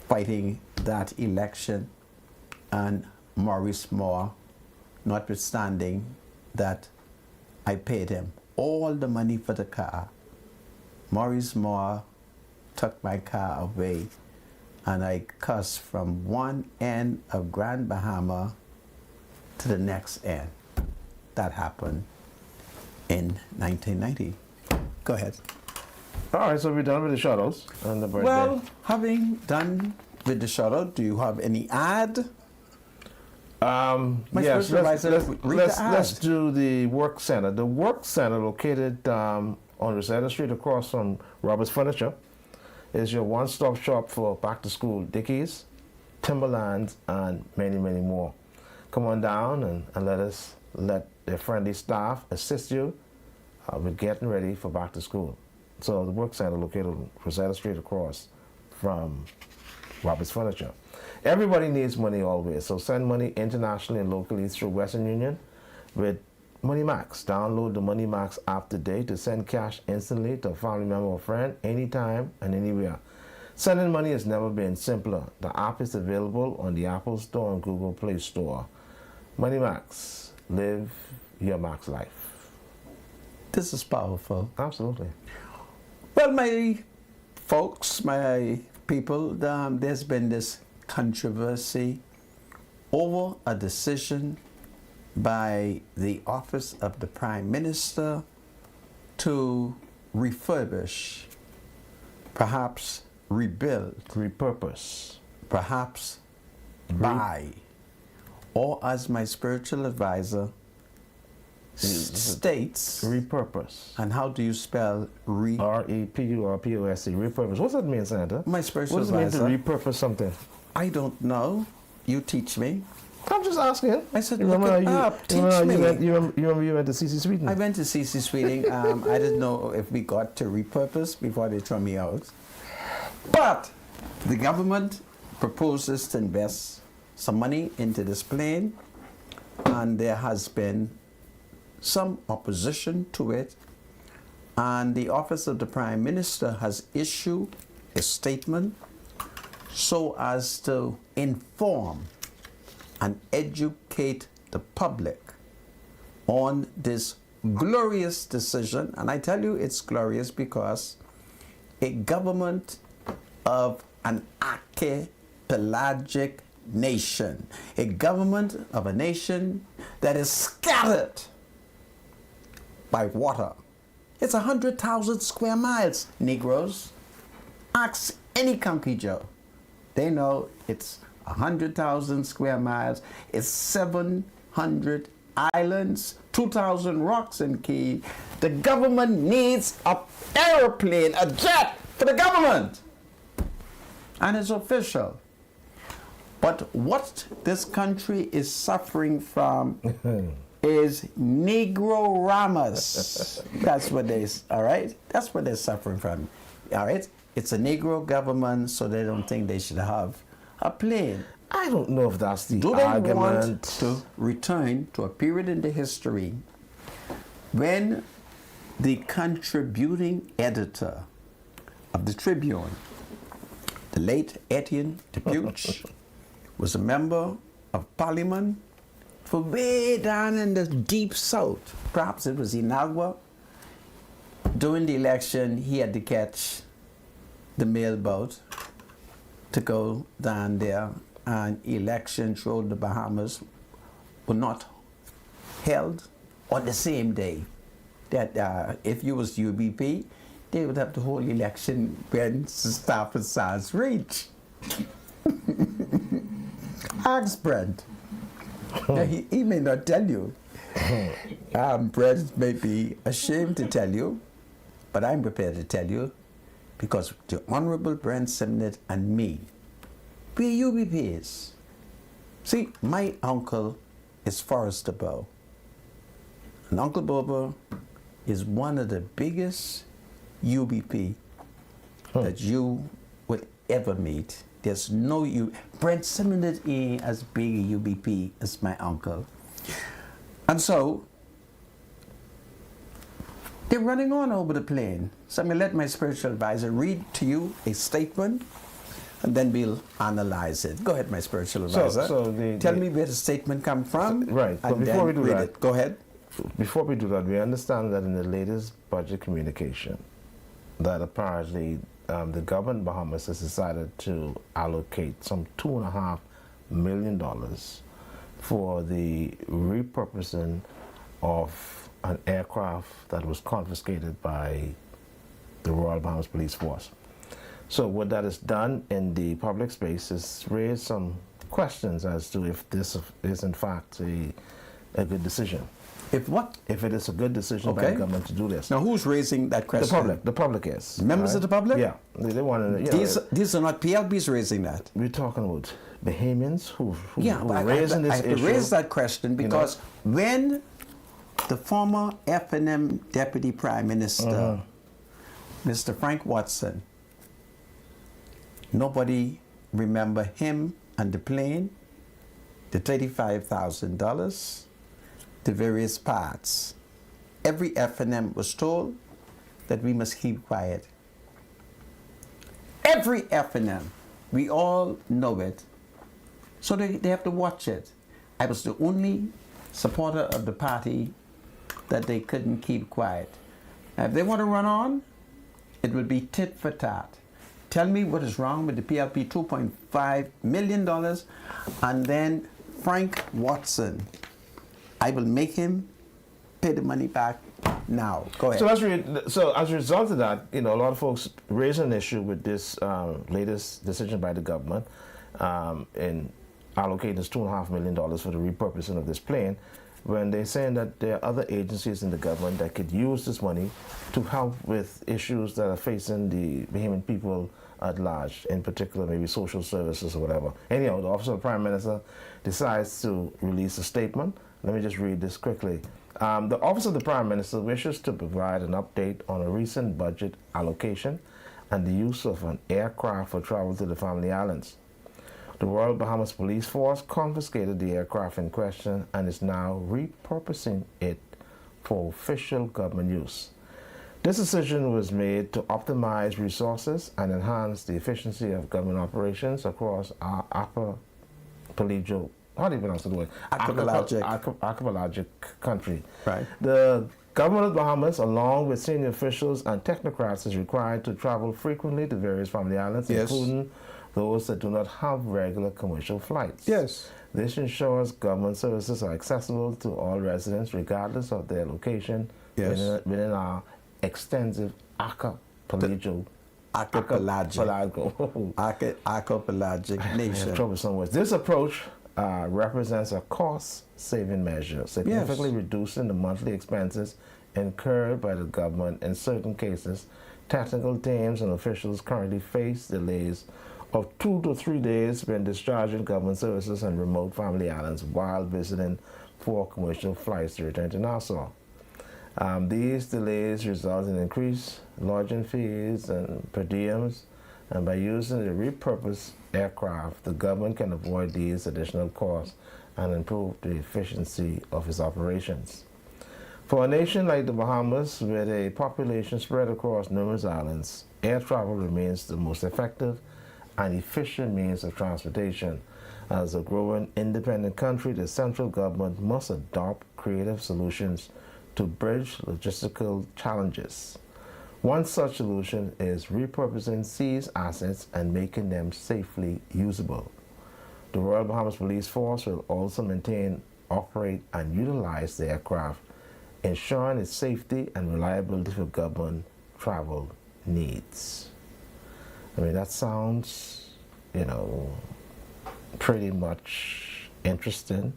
fighting that election, and Maurice Moore, notwithstanding that I paid him all the money for the car, Maurice Moore took my car away, and I cussed from one end of Grand Bahama to the next end. That happened in 1990. Go ahead. All right, so we're done with the shout-outs and the birthday. Well, having done with the shout-out, do you have any ad? My yes, spiritual advisor, read the ad. let's do the work center. The work center, located on Rosetta Street across from Roberts Furniture, is your one-stop shop for back-to-school Dickies, Timberlands, and many, many more. Come on down and let their friendly staff assist you with getting ready for back-to-school. So the work center located on Rosetta Street across from Roberts Furniture. Everybody needs money always, so send money internationally and locally through Western Union with MoneyMax. Download the MoneyMax app today to send cash instantly to a family member or friend anytime and anywhere. Sending money has never been simpler. The app is available on the Apple Store and Google Play Store. MoneyMax. Live your max life. This is powerful. Absolutely. Well, my folks, my people, there's been this controversy over a decision by the Office of the Prime Minister to refurbish, perhaps rebuild, Repurpose. perhaps buy, or as my spiritual advisor states, Repurpose. and how do you spell R-E-P-U-R-P-O-S-E. Repurpose. What's that mean, Santa? My spiritual What does it mean advisor. to repurpose something? I don't know. You teach me. I'm just asking. I said, You look remember it you- up. you Teach remember me. you remember you went to CC Sweeten? I went to CC Sweeting. I didn't know if we got to repurpose before they throw me out. But the government proposes to invest some money into this plane, and there has been some opposition to it. And the Office of the Prime Minister has issued a statement so as to inform and educate the public on this glorious decision. And I tell you it's glorious because a government of an archipelagic nation, a government of a nation that is scattered by water. It's 100,000 square miles, Negroes. Ask any County Joe. They know it's 100,000 square miles. It's 700 islands, 2,000 rocks and keys. The government needs an airplane, a jet for the government. And it's official. But what this country is suffering from is Negroramas. That's what all right? That's what they're suffering from, all right? It's a Negro government, so they don't think they should have a plane. I don't know if that's the Do they argument. want to return to a period in the history when the contributing editor of the Tribune, the late Etienne Dupuche, was a member of Parliament for way down in the deep south. Perhaps it was Inagua. During the election, he had to catch the mail boat to go down there, and elections through the Bahamas were not held on the same day. That if you was UBP, they would have the whole election when Stafford Sands reach. Ask Brent. Now, he may not tell you. Brent may be ashamed to tell you, but I'm prepared to tell you, because the Honorable Brent Simnett and me, we are UBPs. See, my uncle is Forrester Bow. And Uncle Bobo is one of the biggest UBP that you would ever meet. There's no Brent Simnett ain't as big a UBP as my uncle. And so, they're running on over the plane. So I'm going to let my spiritual advisor read to you a statement, and then we'll analyze it. Go ahead, my spiritual advisor. Tell me where the statement comes from. Right, but and before we then do read that, it. Go ahead. Before we do that, we understand that in the latest budget communication, that apparently the government of Bahamas has decided to allocate some $2.5 million for the repurposing of an aircraft that was confiscated by the Royal Bahamas Police Force. So what that has done in the public space is raised some questions as to if this is in fact a good decision. If what? If it is a good decision by the government to do this. Now, who's raising that question? The public is. Members of the public? Yeah. They want to, these are not PLBs raising that. We're talking about Bahamians who I raising this have issue. to raise that question because when the former FNM Deputy Prime Minister, Mr. Frank Watson, nobody remember him and the plane, the $35,000, the various parts. Every FNM was told that we must keep quiet. Every FNM, we all know it, so they have to watch it. I was the only supporter of the party that they couldn't keep quiet. Now, if they want to run on, it will be tit for tat. Tell me what is wrong with the PLP $2.5 million, and then Frank Watson, I will make him pay the money back now. Go ahead. So as a result of that, a lot of folks raise an issue with this latest decision by the government in allocating this $2.5 million for the repurposing of this plane, when they're saying that there are other agencies in the government that could use this money to help with issues that are facing the Bahamian people at large, in particular maybe social services or whatever. Anyhow, the Office of the Prime Minister decides to release a statement. Let me just read this quickly. The Office of the Prime Minister wishes to provide an update on a recent budget allocation and the use of an aircraft for travel to the Family Islands. The Royal Bahamas Police Force confiscated the aircraft in question and is now repurposing it for official government use. This decision was made to optimize resources and enhance the efficiency of government operations across our archipelagic country. Right. The government of Bahamas, along with senior officials and technocrats, is required to travel frequently to various family islands, including those that do not have regular commercial flights. Yes. This ensures government services are accessible to all residents regardless of their location Yes. within our extensive archipelago. Archipelagic nation. Troublesome words. This approach represents a cost-saving measure, significantly reducing the monthly expenses incurred by the government. In certain cases, technical teams and officials currently face delays of 2 to 3 days when discharging government services and remote family islands while visiting for commercial flights to return to Nassau. These delays result in increased lodging fees and per diems, and by using the repurposed aircraft, the government can avoid these additional costs and improve the efficiency of its operations. For a nation like the Bahamas, with a population spread across numerous islands, air travel remains the most effective and efficient means of transportation. As a growing independent country, the central government must adopt creative solutions to bridge logistical challenges. One such solution is repurposing seized assets and making them safely usable. The Royal Bahamas Police Force will also maintain, operate, and utilize the aircraft, ensuring its safety and reliability for government travel needs. I mean, that sounds, pretty much interesting,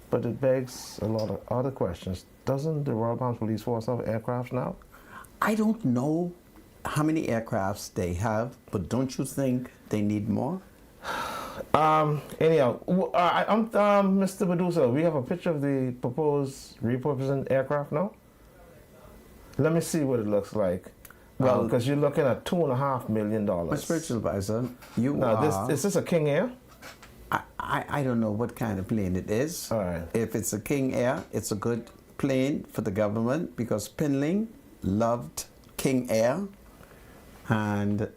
but it begs a lot of other questions. Doesn't the Royal Bahamas Police Force have aircraft now? I don't know how many aircrafts they have, but don't you think they need more? Anyhow, I'm Mr. Medusa. We have a picture of the proposed repurposing aircraft now. Let me see what it looks like. Well, because you're looking at $2.5 million. My spiritual advisor, you now, are... is this a King Air? I don't know what kind of plane it is. All right. If it's a King Air, it's a good plane for the government because Pinling loved King Air, and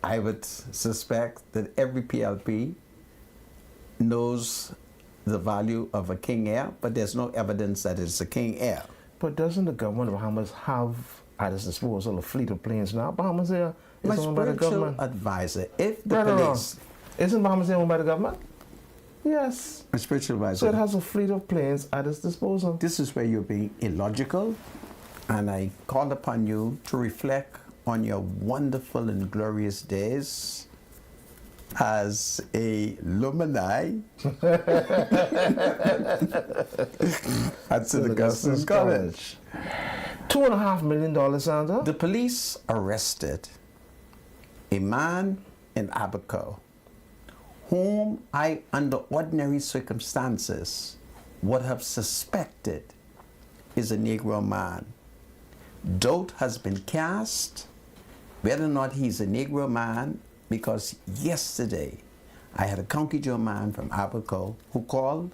I would suspect that every PLP knows the value of a King Air, but there's no evidence that it's a King Air. But doesn't the government of Bahamas have at its disposal a fleet of planes now? Bahamas Air is My owned by the spiritual government. advisor, if the Right or wrong? police... Isn't Bahamas Air owned by the government? Yes. My spiritual So it advisor, has a fleet of planes at its disposal. this is where you're being illogical, and I call upon you to reflect on your wonderful and glorious days as a alumni at St. Augustine's College. $2.5 million, Sandra? The police arrested a man in Abaco whom I, under ordinary circumstances, would have suspected is a Negro man. Doubt has been cast whether or not he's a Negro man, because yesterday I had a County Joe man from Abaco who called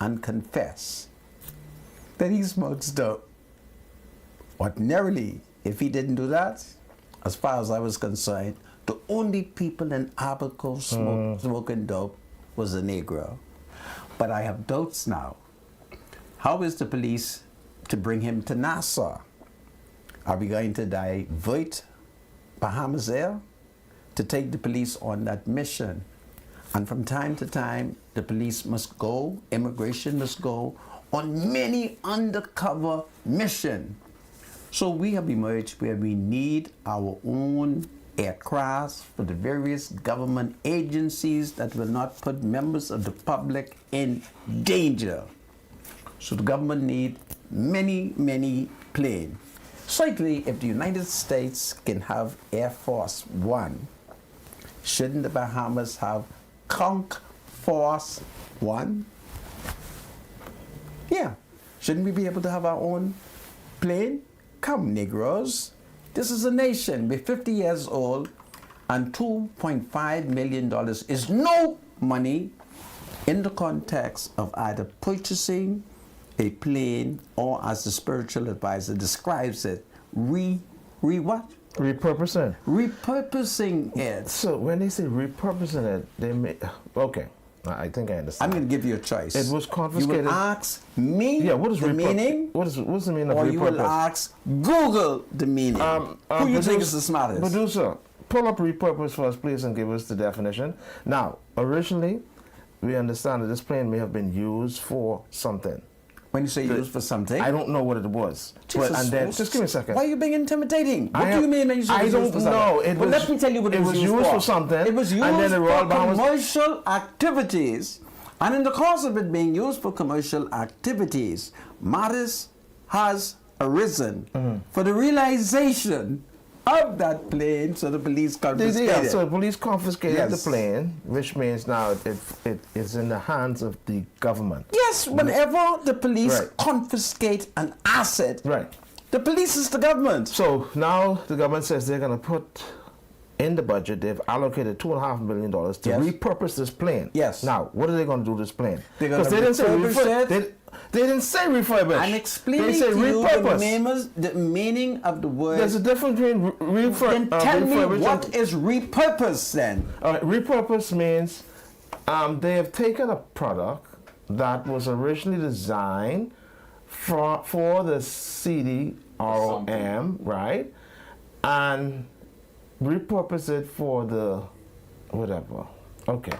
and confessed that he smokes dope. Ordinarily, if he didn't do that, as far as I was concerned, the only people in Abaco smoking dope was a Negro. But I have doubts now. How is the police to bring him to Nassau? Are we going to divert Bahamas Air to take the police on that mission? And from time to time, the police must go, immigration must go on many undercover missions. So we have emerged where we need our own aircraft for the various government agencies that will not put members of the public in danger. So the government need many, many planes. Certainly, if the United States can have Air Force One, shouldn't the Bahamas have Conch Force One? Yeah. Shouldn't we be able to have our own plane? Come, Negroes. This is a nation. We're 50 years old, and $2.5 million is no money in the context of either purchasing a plane or, as the spiritual advisor describes it, what? Repurposing. Repurposing it. So when they say repurposing it, they may... Okay, I think I understand. I'm going to give you a choice. It was confiscated. You will ask me what is the meaning, what's the meaning of or repurpose? you will ask Google the meaning. Who you think is the smartest? Producer, pull up repurpose first, please, and give us the definition. Now, originally, we understand that this plane may have been used for something. When you say used for something, I don't know what it was. Jesus, And then, Bruce, just give me a second. Why are you being intimidating? What I do you am- mean when you say I it was don't used for something? know. It Well, was- let me tell you what it was used for something, It was used and then the for Royal Bahamas- commercial activities. And in the course of it being used for commercial activities, matters has arisen for the realization of that plane, so the police confiscated. Yeah, so the police confiscated Yes. the plane, which means now it is in the hands of the government. Yes, whenever the police Right. confiscate an asset, Right. the police is the government. So now the government says they're going to put in the budget, they've allocated $2.5 million to Yes. repurpose this plane. Yes. Now, what are they going to do with this plane? They're gonna Because they didn't say refurbish it. They didn't say refurbish. I'm They explaining say to you repurpose. the meaning of the word. There's a difference between Then tell me refurbish what and- is repurpose then? repurpose means they have taken a product that was originally designed for the CDROM, right? And repurpose it for the whatever. Okay.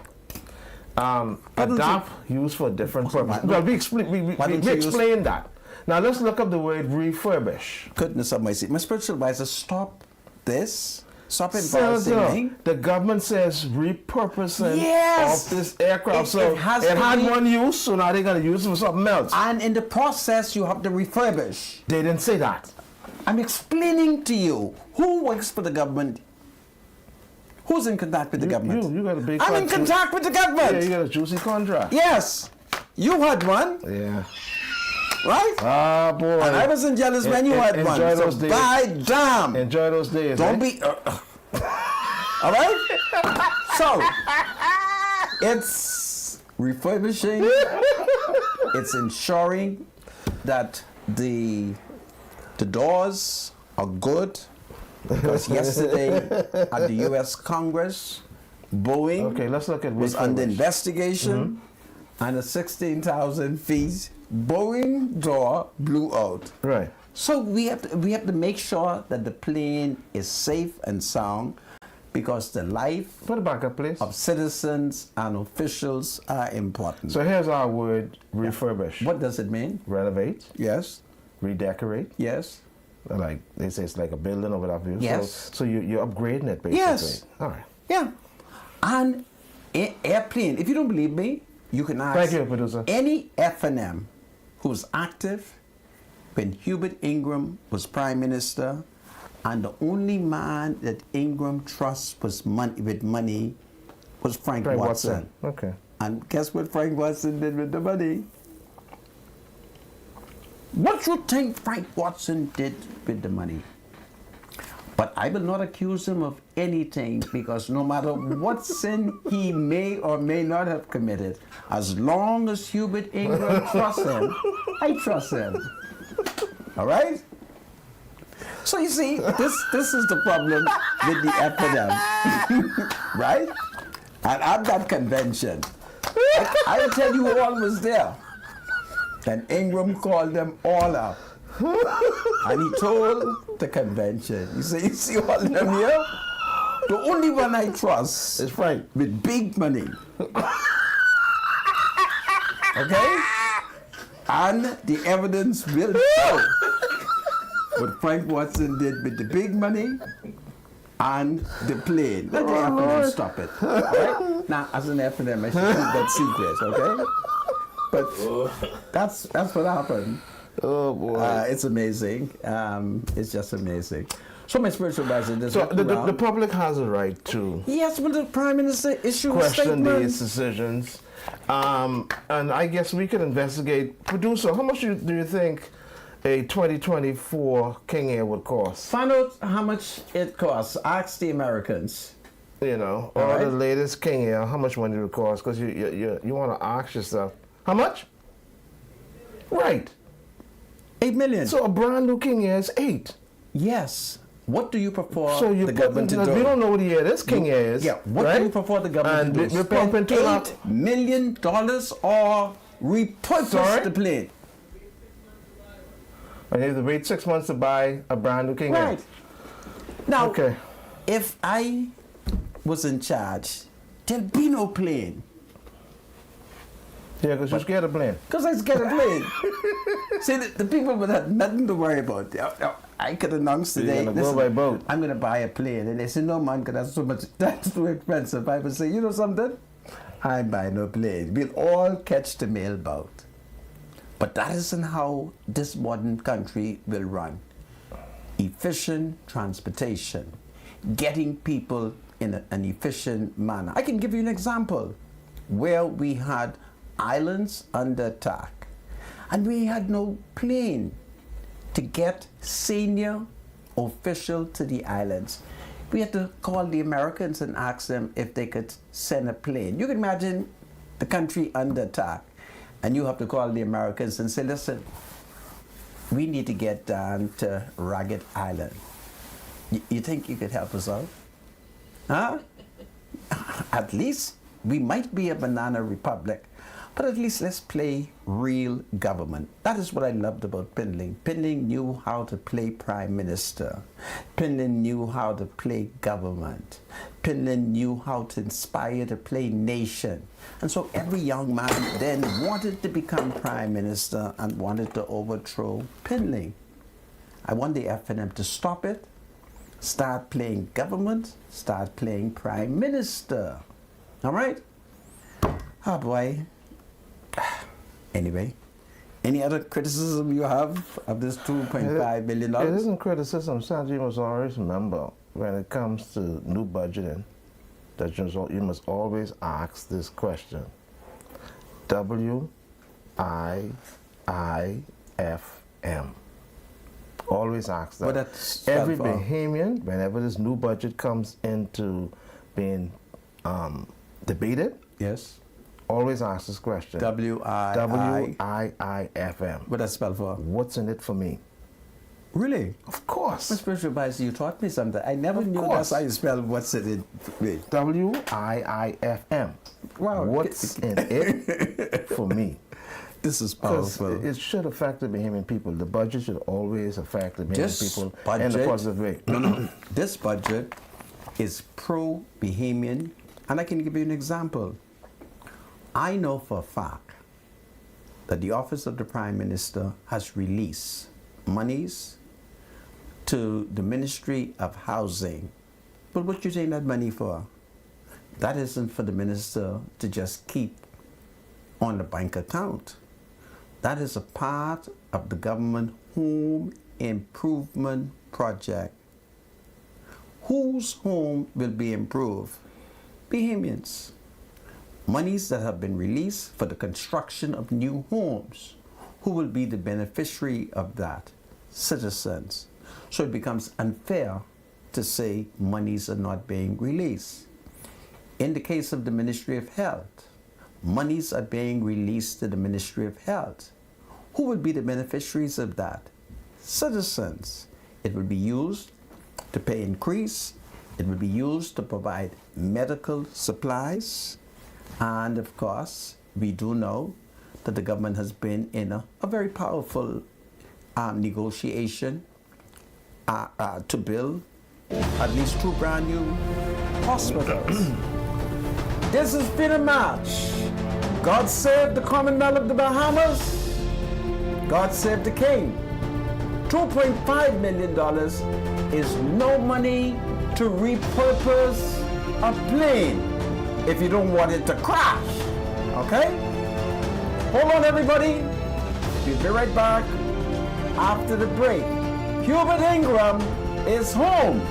Adapt used for a different purpose. Well, we explain that. Now let's look up the word refurbish. Goodness of mercy. My spiritual advisor, stop this. Stop So, embarrassing me. the government says repurposing Yes. of this aircraft. It So has it to had be- one use, so now they're going to use it for something else. And in the process, you have to refurbish. They didn't say that. I'm explaining to you who works for the government. Who's in contact with the government? You got a big I'm in contract. contact with the Yeah, government. you got a juicy contract. Yes. You had one, Yeah. right? Ah, boy. And I wasn't jealous when you had one. Enjoy So those days. by damn. Enjoy those days. Don't eh? be. All right? So, it's refurbishing, it's ensuring that the doors are good. Because yesterday at the U.S. Congress, Boeing Okay, let's look at was under refurbish. investigation, and a 16,000 feet Boeing door blew out. Right. So we have to make sure that the plane is safe and sound, because the life Put it back up, please. of citizens and officials are important. So here's our word refurbish. What does it mean? Renovate, Yes. redecorate. Yes. Like they say, it's like a building or whatever. Yes. So you're upgrading it basically. Yes. All right. Yeah. And airplane, if you don't believe me, you can ask Thank you, producer. any F&M who was active when Hubert Ingram was Prime Minister, and the only man that Ingram trusts with money was Frank Watson. Okay. And guess what Frank Watson did with the money? What you think Frank Watson did with the money? But I will not accuse him of anything, because no matter what sin he may or may not have committed, as long as Hubert Ingram trusts him, I trust him. All right? So you see, this is the problem with the epidemic, right? And at that convention, I tell you who all was there. And Ingram called them all up. And he told the convention, you see all them here? The only one I trust is Frank, with big money. Okay? And the evidence will show what Frank Watson did with the big money and the plane. Let the F&M stop it. All right? Now, as an F&M, I should keep that secret, okay? But that's what happened. Oh boy. It's amazing. It's just amazing. So my spiritual advisor, this So the public has a right to yes, but the Prime Minister issued a question statement. these decisions, and I guess we could investigate. Producer, how much do you think a 2024 King Air would cost? Find out how much it costs. Ask the Americans. You know, All or the right. latest King Air, how much money it would cost? Because you want to ask yourself, how much? Right. 8 million. So a brand new King Air is 8. yes. What do you prefer So you the government to do? We don't know what year this King Air is. Yeah, what right? do you prefer the government And to do? we're pumping Spend $2 $8 million or repurpose Sorry? the plane? And you have to wait 6 months to buy a brand new King Air. Right. Now, Okay. If I was in charge, there'll be no plane. Yeah, because you're scared of playing. Because I scared of plane. See, the people would have nothing to worry about. I could announce You're today, gonna go by boat. I'm going to buy a plane. And they say, no, man, because that's too expensive. I would say, you know something? I buy no plane. We'll all catch the mail boat. But that isn't how this modern country will run. Efficient transportation, getting people in an efficient manner. I can give you an example where we had islands under attack and we had no plane to get senior official to the islands. We had to call the Americans and ask them if they could send a plane. You can imagine the country under attack and you have to call the Americans and say, listen, we need to get down to Ragged Island. You think you could help us out? Huh? At least we might be a banana republic, but at least let's play real government. That is what I loved about Pinling. Pinling knew how to play prime minister. Pinling knew how to play government. Pinling knew how to inspire to play nation. And so every young man then wanted to become prime minister and wanted to overthrow Pinling. I want the FNM to stop it, start playing government, start playing prime minister. All right? Oh boy. Anyway, any other criticism you have of this $2.5 billion? It isn't criticism. Sanjay must always remember when it comes to new budgeting that you must always ask this question. WIIFM. Always ask that. But that's every spelled for- Bahamian, whenever this new budget comes into being debated, Yes. always ask this question. WIIFM. What that's spelled for? What's in it for me? Really? Of course. My spiritual advisor, you taught me something. I never Of knew course. that's how you spell what's in it. WIIFM. Wow. What's in it for me? This is Because powerful. it should affect the Bahamian people. The budget should always affect the Bahamian This people in a budget- positive way. No. This budget is pro-Bahamian, and I can give you an example. I know for a fact that the Office of the Prime Minister has released monies to the Ministry of Housing. But what you take that money for? That isn't for the minister to just keep on the bank account. That is a part of the government home improvement project. Whose home will be improved? Bahamians. Monies that have been released for the construction of new homes. Who will be the beneficiary of that? Citizens. So it becomes unfair to say monies are not being released. In the case of the Ministry of Health, monies are being released to the Ministry of Health. Who will be the beneficiaries of that? Citizens. It will be used to pay increase. It will be used to provide medical supplies. And of course, we do know that the government has been in a very powerful negotiation to build at least 2 brand new hospitals. This has been a match. God save the Commonwealth of the Bahamas. God save the King. $2.5 million is no money to repurpose a plane if you don't want it to crash. Okay? Hold on, everybody. We'll be right back after the break. Hubert Ingram is home.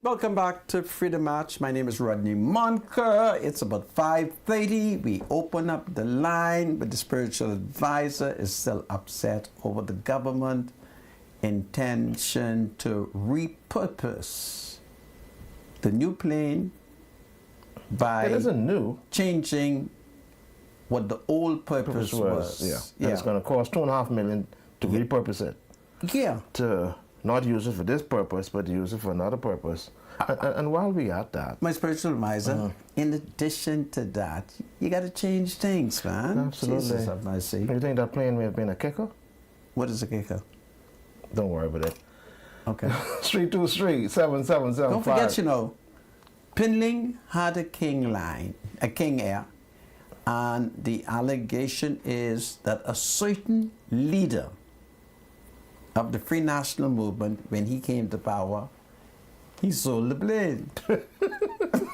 Welcome back to Freedom March. My name is Rodney Monker. It's about 5:30. We open up the line, but the spiritual advisor is still upset over the government intention to repurpose the new plane by It isn't new. changing what the old purpose was. Yeah. And it's going to cost $2.5 million to repurpose it. Yeah. To not use it for this purpose, but to use it for another purpose. And while we at that, My spiritual advisor, in addition to that, you got to change things, man. Absolutely. Jesus have mercy. you think that plane may have been a kicker? What is a kicker? Don't worry about it. Okay. 323-7775. Don't forget, you know, Pinling had a King Air, and the allegation is that a certain leader of the Free National Movement, when he came to power, he sold the plane.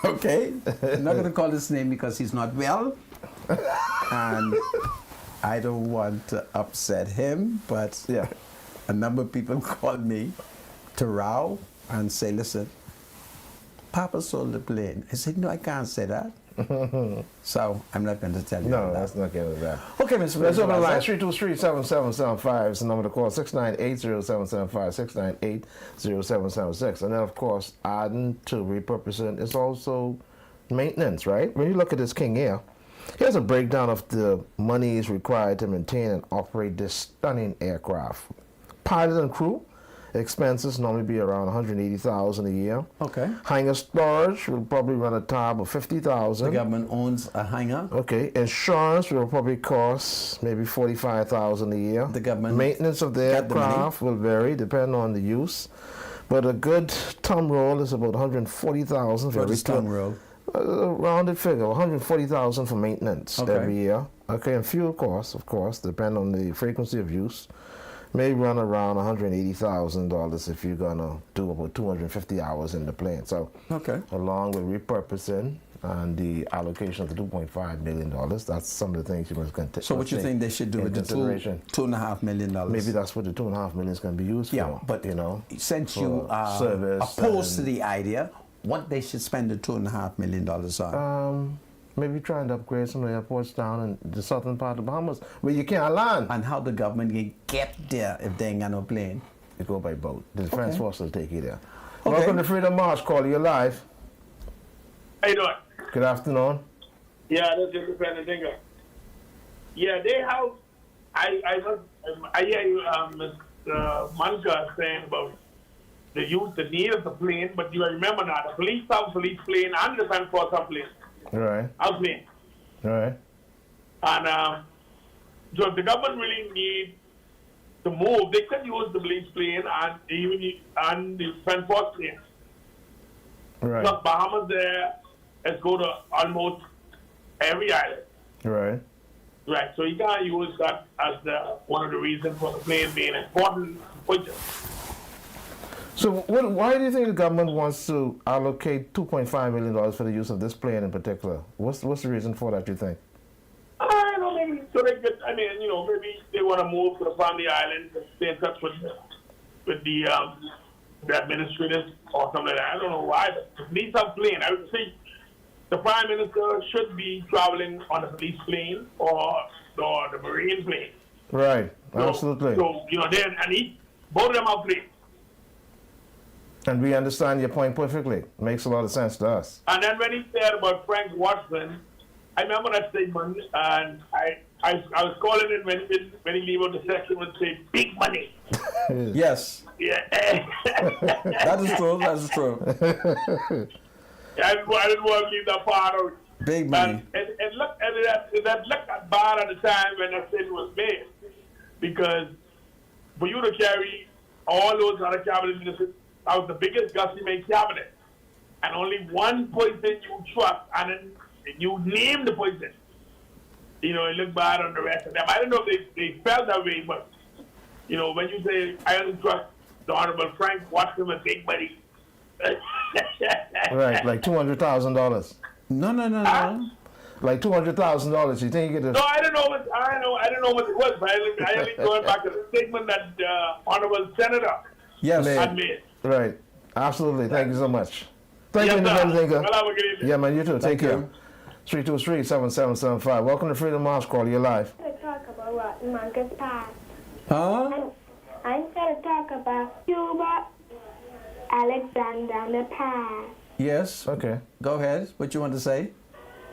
Okay? I'm not going to call his name because he's not well, and I don't want to upset him, but Yeah. a number of people called me to row and say, listen, Papa sold the plane. I said, no, I can't say that. So I'm not going to tell you No, that. let's not get into that. Okay, Mr. Let's open the line. Supervisor. 323-7775 is the number to call. 698-0775, 698-0776. And then, of course, adding to repurposing is also maintenance, right? When you look at this King Air, here's a breakdown of the monies required to maintain and operate this stunning aircraft. Pilot and crew expenses normally be around $180,000 a year. Okay. Hangar storage will probably run a tab of $50,000. The government owns a hangar. Okay, insurance will probably cost maybe $45,000 a year. The government Maintenance of the got the money. aircraft will vary depending on the use, but a good thumb roll is about $140,000 for For every the stone roll. rounded figure, $140,000 for maintenance Okay. every year. Okay, and fuel costs, of course, depend on the frequency of use. May run around $180,000 if you're gonna do about 250 hours in the plane. So, Okay. along with repurposing and the allocation of the $2.5 million, that's some of the things you must consider. So what you think they should do with the $2.5 million? Maybe that's what the $2.5 million is going to be used Yeah, for. but you know, since for you are service opposed to and- the idea, what they should spend the $2.5 million on? maybe trying to upgrade some of the airports down in the southern part of the Bahamas where you can't land. And how the government can get there if they ain't got no plane? You go by boat. The Defense Okay. Force will take you there. Okay. Welcome to Freedom March. Call you live. How you doing? Good afternoon. Yeah, this is Independent Dinger. Yeah, they have. I hear you, Mr. Manka saying about the use, the need of the plane, but you remember now, the police have police plane and the Defense Force have plane. All right. Have plane. All right. And so if the government really need to move, they could use the police plane and the Defense Force plane. All right. Plus Bahamas there, let's go to almost every island. All right. Right, so you can't use that as one of the reasons for the plane being important for you. So why do you think the government wants to allocate $2.5 million for the use of this plane in particular? What's the reason for that, you think? I don't know, maybe so they could, maybe they want to move to the Family Islands and stay in touch with the administrators or something like that. I don't know why, but the police have plane. I would say the Prime Minister should be traveling on a police plane or the Marine plane. Right. So, Absolutely. So, both of them have planes. And we understand your point perfectly. Makes a lot of sense to us. And then when he said about Frank Watson, I remember that statement, and I was calling it when he leave out the section and say big money. Yes, Yeah. that is true. That is true. I didn't want to leave that part out. Big money. And look at it, that looked bad at the time when that statement was made, because for you to carry all those other cabinet ministers, that was the biggest Gussie May cabinet, and only one person you trust, and then you name the person. It looked bad on the rest of them. I don't know if they felt that way, but when you say I only trust the Honorable Frank Watson with big money. Right, like $200,000. No. Like $200,000. You think you could No, I don't know what it was, but I only going back to the statement that Honorable Senator Yes. had made. Right. Absolutely. Thank you so much. Thank you, Yes, sir. Independent Thinker. Well, have a good evening. Yeah, man, you too. Take Thank care. you. 323-7775. Welcome to Freedom Mosque. Call you live. to talk about what Marcus passed. Huh? I'm going to talk about Cuba Alexander the Past. Yes. Okay. Go ahead. What you want to say?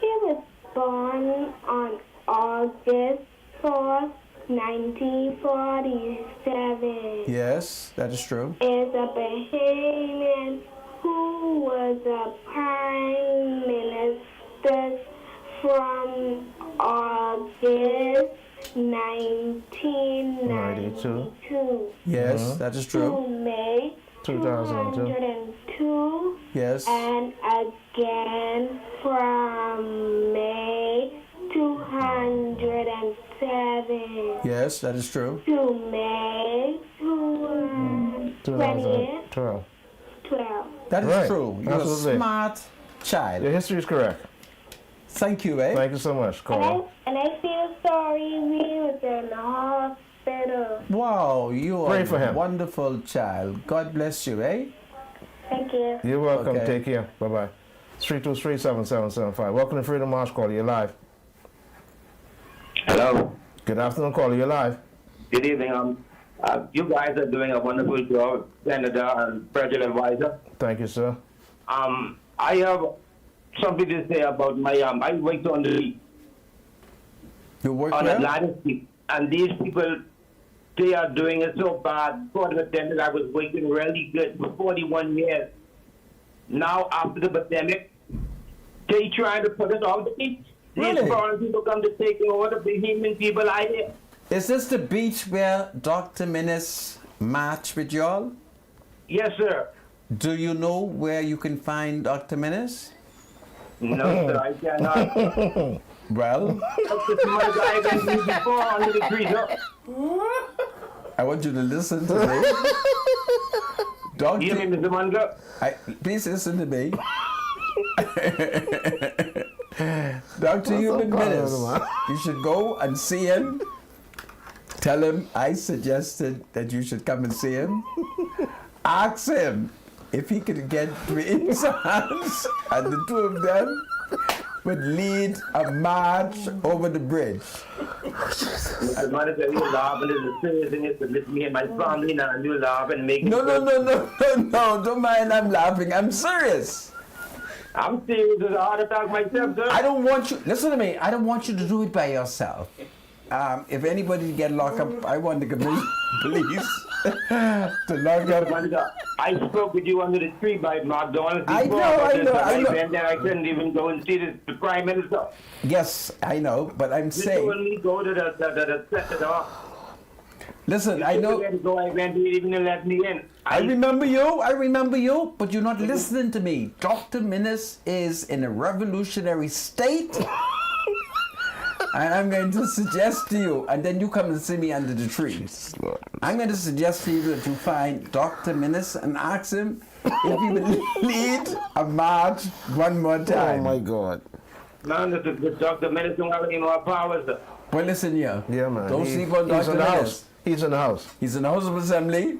He was born on August 4th, 1947. Yes, that is true. Is a Bahamian who was a prime minister from August 1992 Yes, that is true. to May 2002. 202 Yes. and again from May 207 Yes, that is true. to May 2012. 2012. That is Right. true. You're Absolutely. a smart child. Your history is correct. Thank you, eh? Thank you so much, caller. And I feel sorry we was in the hospital. Wow, you are Pray for a him. wonderful child. God bless you, eh? Thank you. You're welcome. Okay. Take care. Bye-bye. 323-7775. Welcome to Freedom Mosque. Call you live. Hello. Good afternoon, caller. You're live. Good evening. You guys are doing a wonderful job, Senator and President Weiser. Thank you, sir. I have something to say about my I worked on the You work on well? Atlantic, and these people, they are doing it so bad. For the pandemic, I was working really good for 41 years. Now after the pandemic, they trying to put us off the beach. Really? These foreign people come to take over the Bahamian people out here. Is this the beach where Dr. Minnis marched with y'all? Yes, sir. Do you know where you can find Dr. Minnis? No, sir, I cannot. Well, That's the smart guy I've been before under the tree, sir. I want you to listen to me. Hear me, Mr. Munger? Please listen to me. Dr. Human Minnis, you should go and see him. Tell him I suggested that you should come and see him. Ask him if he could get twins hands and the two of them would lead a march over the bridge. Mr. Munger, you laughing is a serious thing. It's with me and my family now, and you laughing and making No, don't mind I'm laughing. I'm serious. I'm serious as a heart attack myself, sir. I don't want you, listen to me, I don't want you to do it by yourself. If anybody get locked up, I want the police to lock Mr. up. Munger, I spoke with you under the tree by McDonald's I before. know, about I this, know, and I know. And then I couldn't even go and see the Prime Minister. Yes, I know, but I'm You saying, told me to go to the listen, I You know, told me to go, I went, you even let me in. I remember you, but you're not listening to me. Dr. Minnis is in a revolutionary state. And I'm going to suggest to you, and then you come and see me under the tree. I'm going to suggest to you that you find Dr. Minnis and ask him if he will lead a march one more Oh, time. my God. Man, the Dr. Minnis don't have any more powers, sir. Well, listen here. Yeah, man. Don't sleep on He's Dr. in the Minnis. house. He's in the house. He's in the House of Assembly,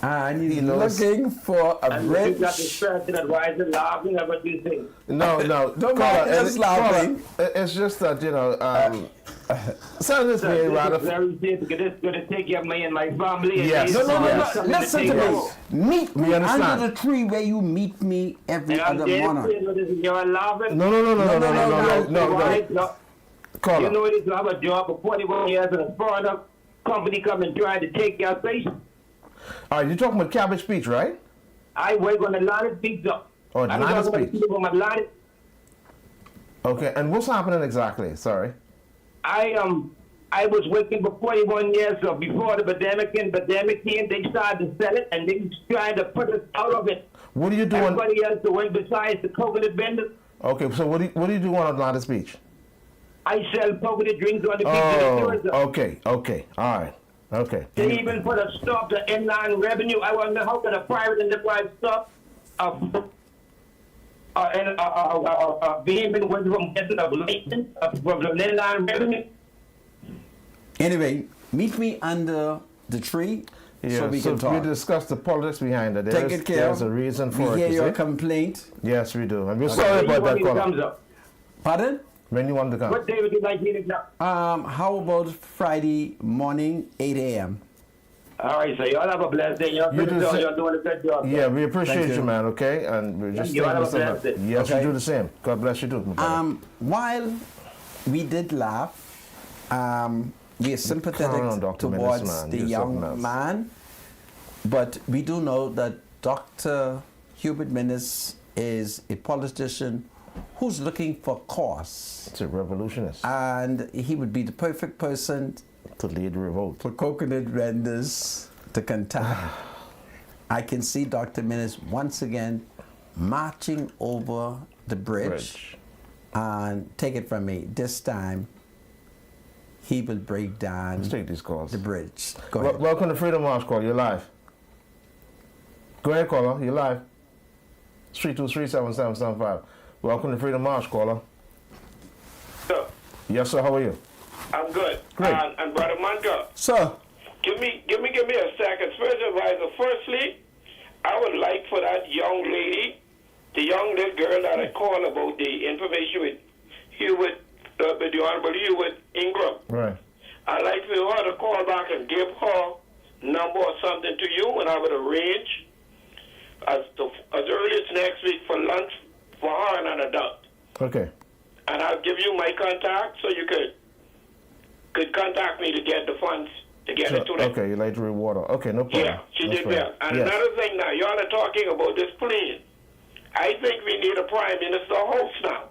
and he's He knows. looking for a And you bridge. got this person advisor laughing at what you think. No. Don't caller, mind us laughing. caller, it's just that, Senator's being This rather... is very serious because it's going to take care of me and my family. And Yes. they- No. Yes. Listen to me. Meet me understand. under the tree where you meet me every And I'm other dead morning. serious with this. You're laughing. No. You Caller. know it is to have a job for 41 years and a foreigner company come and try to take your place. All right, you're talking about Cabbage Beach, right? I work on Atlantic Pizza. Oh, I'm Atlantic talking about Beach. people from Atlantic. Okay, and what's happening exactly? Sorry. I was working for 41 years, so before the pandemic came, they started to sell it and they tried to put us out of it. What are you doing? Everybody else that went besides the coconut vendors. Okay, so what do you do on Atlantis Beach? I sell coconut drinks on the beach. Oh, and the okay, all right, okay. They even put a stop to inland revenue. I wonder how can a private enterprise stop Bahamian went from getting a license from the inland revenue. Anyway, meet me under the tree Yeah, so we can we talk. discuss the politics behind it. Take it care. There's a reason for We it. hear you your see? complaint. Yes, we do. And we're sorry about that, caller. Pardon? When you want to come? What day would you like me to come? How about Friday morning, 8 a.m.? All right, so y'all have a blessed day. You're doing a good job. Yeah, we appreciate Thank you, you. man, okay? And we're just Thank you. thinking Have a of something. blessed day. Yes, Okay. you do the same. God bless you too, my brother. While we did laugh, we are sympathetic Carry on, Dr. Menace, towards man. the You're something else. young man, but we do know that Dr. Hubert Menace is a politician who's looking for cause, It's a revolutionist and he would be the perfect person to lead revolt. for coconut vendors to contest. I can see Dr. Menace once again marching over the bridge. And take it from me, this time he will break down Let's take these calls. the bridge. Go ahead. Welcome to Freedom March, caller. You're live. Go ahead, caller. You're live. 323-7775. Welcome to Freedom March, caller. Sir, Yes, sir. How are you? I'm good. Great. And Brother Monka, Sir, give me a second. Special advisor, firstly, I would like for that young lady, the young little girl that I called about the information with Hubert, with the Honorable Hubert Ingram. Right. I'd like for her to call back and give her number or something to you, and I would arrange as early as next week for lunch for her and an adult. Okay. And I'll give you my contact so you could contact me to get the funds to get it to them. Okay, you like to reward her. Okay, no problem. Yeah, she That's did fine. well. And Yes. another thing now, y'all are talking about this plane. I think we need a prime minister host now.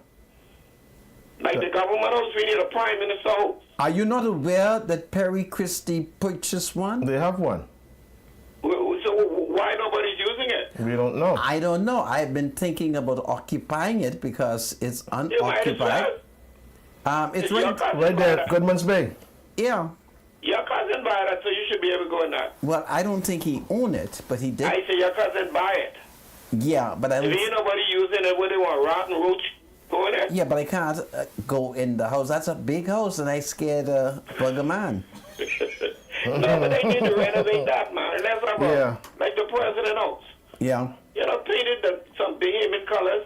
Like the government house, we need a prime minister host. are you not aware that Perry Christie purchased one? They have one. So why nobody's using it? We don't know. I don't know. I've been thinking about occupying it because it's You might as unoccupied. well. It's Your right. cousin Right buy there, that. Goodman's Bay. Yeah. Your cousin buy that, so you should be able to go in that. Well, I don't think he owned it, but he did. I say your cousin buy it. Yeah, but I If don't. ain't nobody using it, what they want, rotten roots going there? Yeah, but I can't go in the house. That's a big house, and I scared a bugger man. No, but they need to renovate that, man. And that's about Yeah. like the president house. Yeah. You know, painted some Bahamian colors,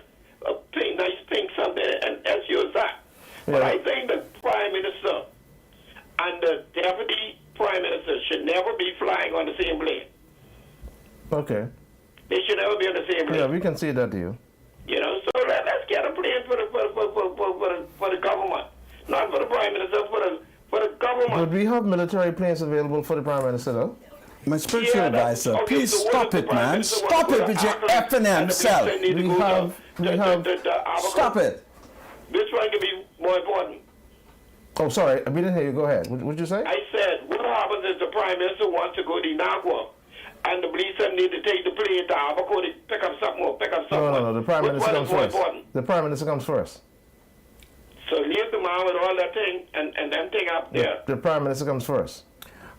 paint nice pink something, and that's use that. But Yeah. I think the prime minister and the deputy prime minister should never be flying on the same plane. Okay. They should never be on the same plane. Yeah, we can see that to you. You know, so let's get a plane for the government, not for the prime minister, for the government. But we have military planes available for the Prime Minister, though. My spiritual Yeah, that's- advisor, okay, please so what stop if the it, prime man. minister wants Stop to it go with to your Auckland F&M and the self. police need to We go to have- Albuquerque? Stop it. Which one could be more important? Oh, sorry, we didn't hear you. Go ahead. What did you say? I said, what happens if the prime minister wants to go to Inagua and the police need to take the plane to Albuquerque to pick up something or pick up something? No. The Prime Which Minister one comes is more first. important? The Prime Minister comes first. So leave the man with all that thing and them thing up there. The Prime Minister comes first.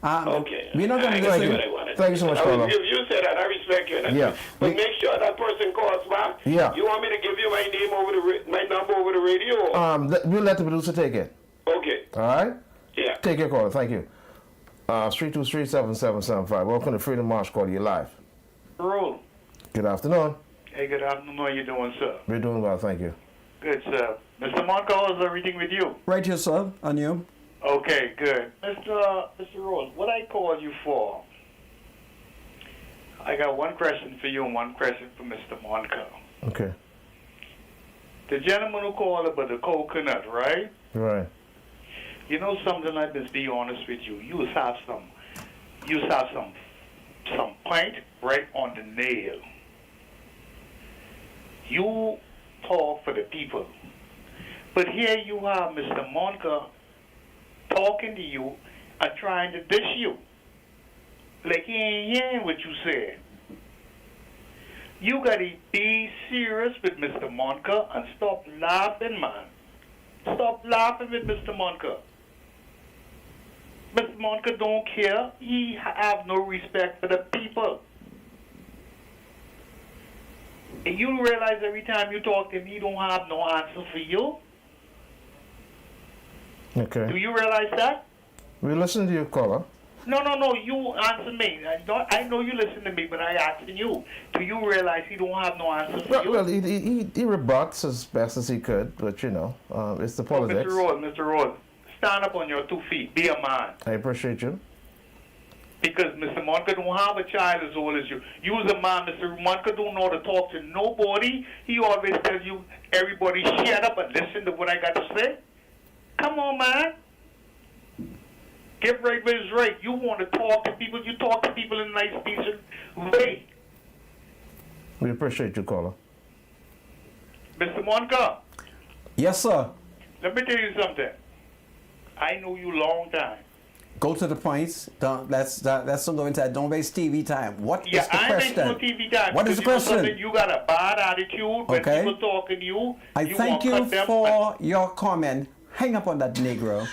Okay. We're not going I to can Thank see you. what I wanted. Thank you so much, caller. If you say that, I respect you. Yeah. But make sure that person calls back. Yeah. You want me to give you my name over my number over the radio? Or? We'll let the producer take it. Okay. All right? Yeah. Take your call. Thank you. 323-7775. Welcome to Freedom March, caller. You're live. Rule. Good afternoon. Hey, good afternoon. How you doing, sir? We're doing well, thank you. Good, sir. Mr. Monco, is everything with you? Right here, sir. And you? Okay, good. Mr. Rose, what I called you for, I got one question for you and one question for Mr. Monco. Okay. The gentleman who called about the coconut, right? Right. You know something, I just be honest with you. You have some point right on the nail. You talk for the people. But here you have Mr. Monka talking to you and trying to dish you. Like he ain't hearing what you said. You gotta be serious with Mr. Monka and stop laughing, man. Stop laughing with Mr. Monka. Mr. Monka don't care. He have no respect for the people. And you realize every time you talk to him, he don't have no answer for you? Do Okay. you realize that? We listen to you, caller. No, you answer me. I know you listen to me, but I asking you. Do you realize he don't have no answer for you? Well, he rebuts as best as he could, but you know, it's the politics. Mr. Rhodes, stand up on your 2 feet. Be a man. I appreciate you. Because Mr. Monica don't have a child as old as you. You as a man, Mr. Monica don't know how to talk to nobody. He always tells you, everybody shut up and listen to what I got to say. Come on, man. Get right where it's right. You want to talk to people, you talk to people in a nice, decent way. We appreciate you, caller. Mr. Monica, Yes, sir. let me tell you something. I know you long time. Go to the points. Let's not go into that. Don't waste TV time. What is Yeah, the I question? ain't no TV time. What is the because you know question? something, you got a bad attitude when Okay. people talking to you. I you thank wanna you cut them for your comment. Hang up on that Negro.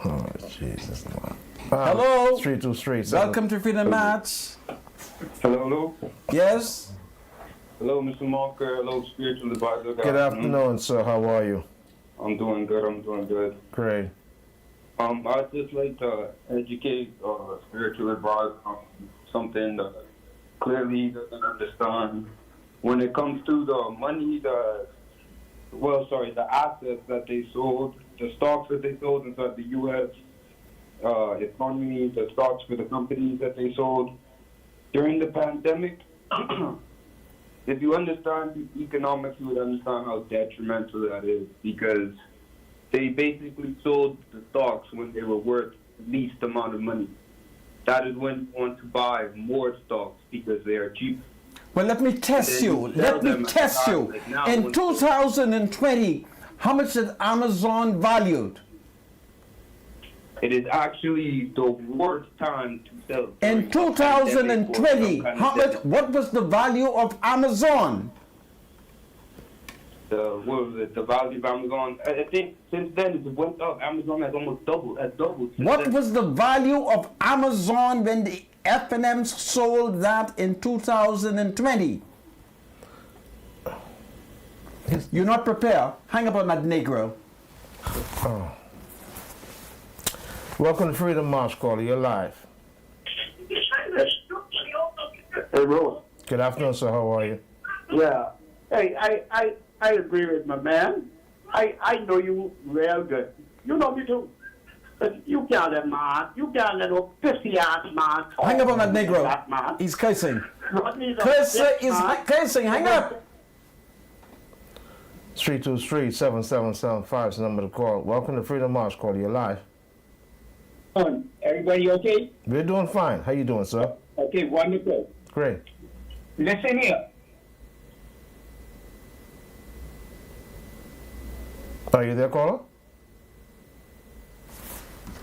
Oh, Jesus. Hello. 323. Welcome to Freedom Match. Hello. Yes. Hello, Mr. Marker. Hello, spiritual advisor. Good afternoon, sir. How are you? I'm doing good. Great. I'd just like to educate spiritual advisor on something that clearly he doesn't understand. When it comes to the money, the assets that they sold, the stocks that they sold inside the U.S. Economy, the stocks for the companies that they sold during the pandemic. If you understand economics, you would understand how detrimental that is, because they basically sold the stocks when they were worth the least amount of money. That is when you want to buy more stocks because they are cheap. Well, let me test you. In 2020, how much is Amazon valued? It is actually the worst time to sell. In 2020, what was the value of Amazon? The value of Amazon? I think since then it went up. Amazon has almost doubled. What was the value of Amazon when the F&M sold that in 2020? You're not prepared. Hang up on that Negro. Oh. Welcome to Freedom March, caller. You're live. Hey, Rose. Good afternoon, sir. How are you? Yeah. Hey, I agree with my man. I know you real good. You know me too. But you can't let man. You can't let a 50-ass man. Hang up on that Negro. Man. He's cursing. Cursing is cursing. Hang up. 323-7775 is the number to call. Welcome to Freedom March, caller. You're live. Everybody okay? We're doing fine. How you doing, sir? Okay, wonderful. Great. Listen here. Are you there, caller?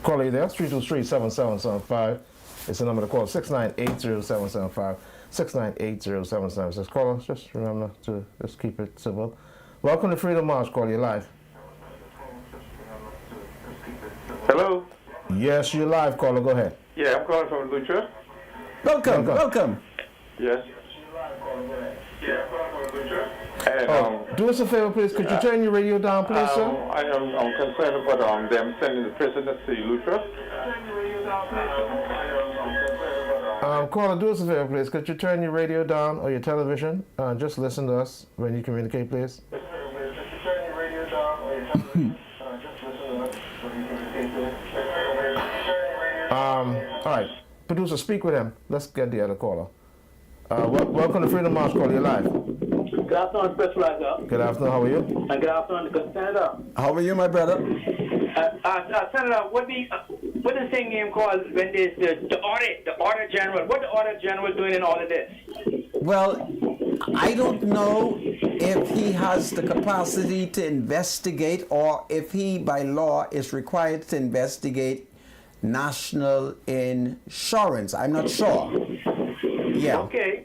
Caller, you there? 323-7775. It's the number to call. 698-0775. 698-0776. Caller, just remember to just keep it simple. Welcome to Freedom March, caller. You're live. Hello? Yes, you're live, caller. Go ahead. Yeah, I'm calling from Lucha. Welcome. Yes. And, do us a favor, please. Could you turn your radio down, please, sir? I'm concerned about them sending the prisoners to Lucha. Caller, do us a favor, please. Could you turn your radio down or your television? Just listen to us when you communicate, please. All right. Producer, speak with him. Let's get the other caller. Welcome to Freedom March, caller. You're live. Good afternoon, Special Advisor. Good afternoon. How are you? And good afternoon, Senator. How are you, my brother? Senator, what the thing name called when there's the Auditor General? What the Auditor General doing in all of this? Well, I don't know if he has the capacity to investigate or if he, by law, is required to investigate national insurance. I'm not sure. Yeah. Okay.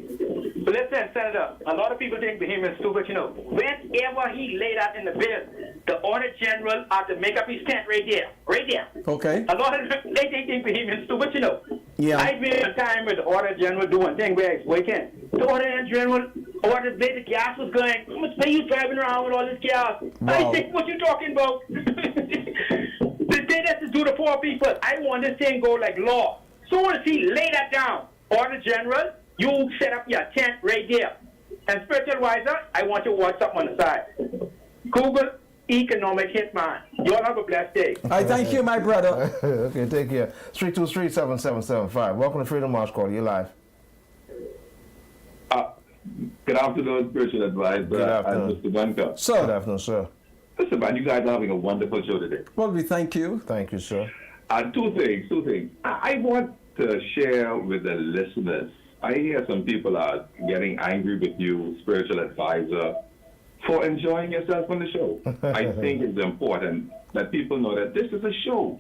But listen, Senator, a lot of people think Bahamian stupid, you know. Whenever he laid out in the bill, the Auditor General had to make up his tent right there. Okay. A lot of they think Bahamian stupid, you know. Yeah. I've been a time with the Auditor General doing thing where it's weekend. The Auditor General ordered the gas was going. How much pay you driving around with all this gas? Wow. I think what you talking about. The say this is to the poor people. I want this thing go like law. Soon as he lay that down, Order General, you set up your tent right there. And spiritual advisor, I want you to watch something on the side. Google economic hitman. You all have a blessed day. I thank you, my brother. Okay, take care. 323-7775. Welcome to Freedom March Call. You're live. Good afternoon, spiritual advisor. Good afternoon. And Mr. Bunker. Sir. Good afternoon, sir. Listen, man, you guys are having a wonderful show today. Well, we thank you. Thank you, sir. Two things. I want to share with the listeners. I hear some people are getting angry with you, spiritual advisor, for enjoying yourself on the show. I think it's important that people know that this is a show.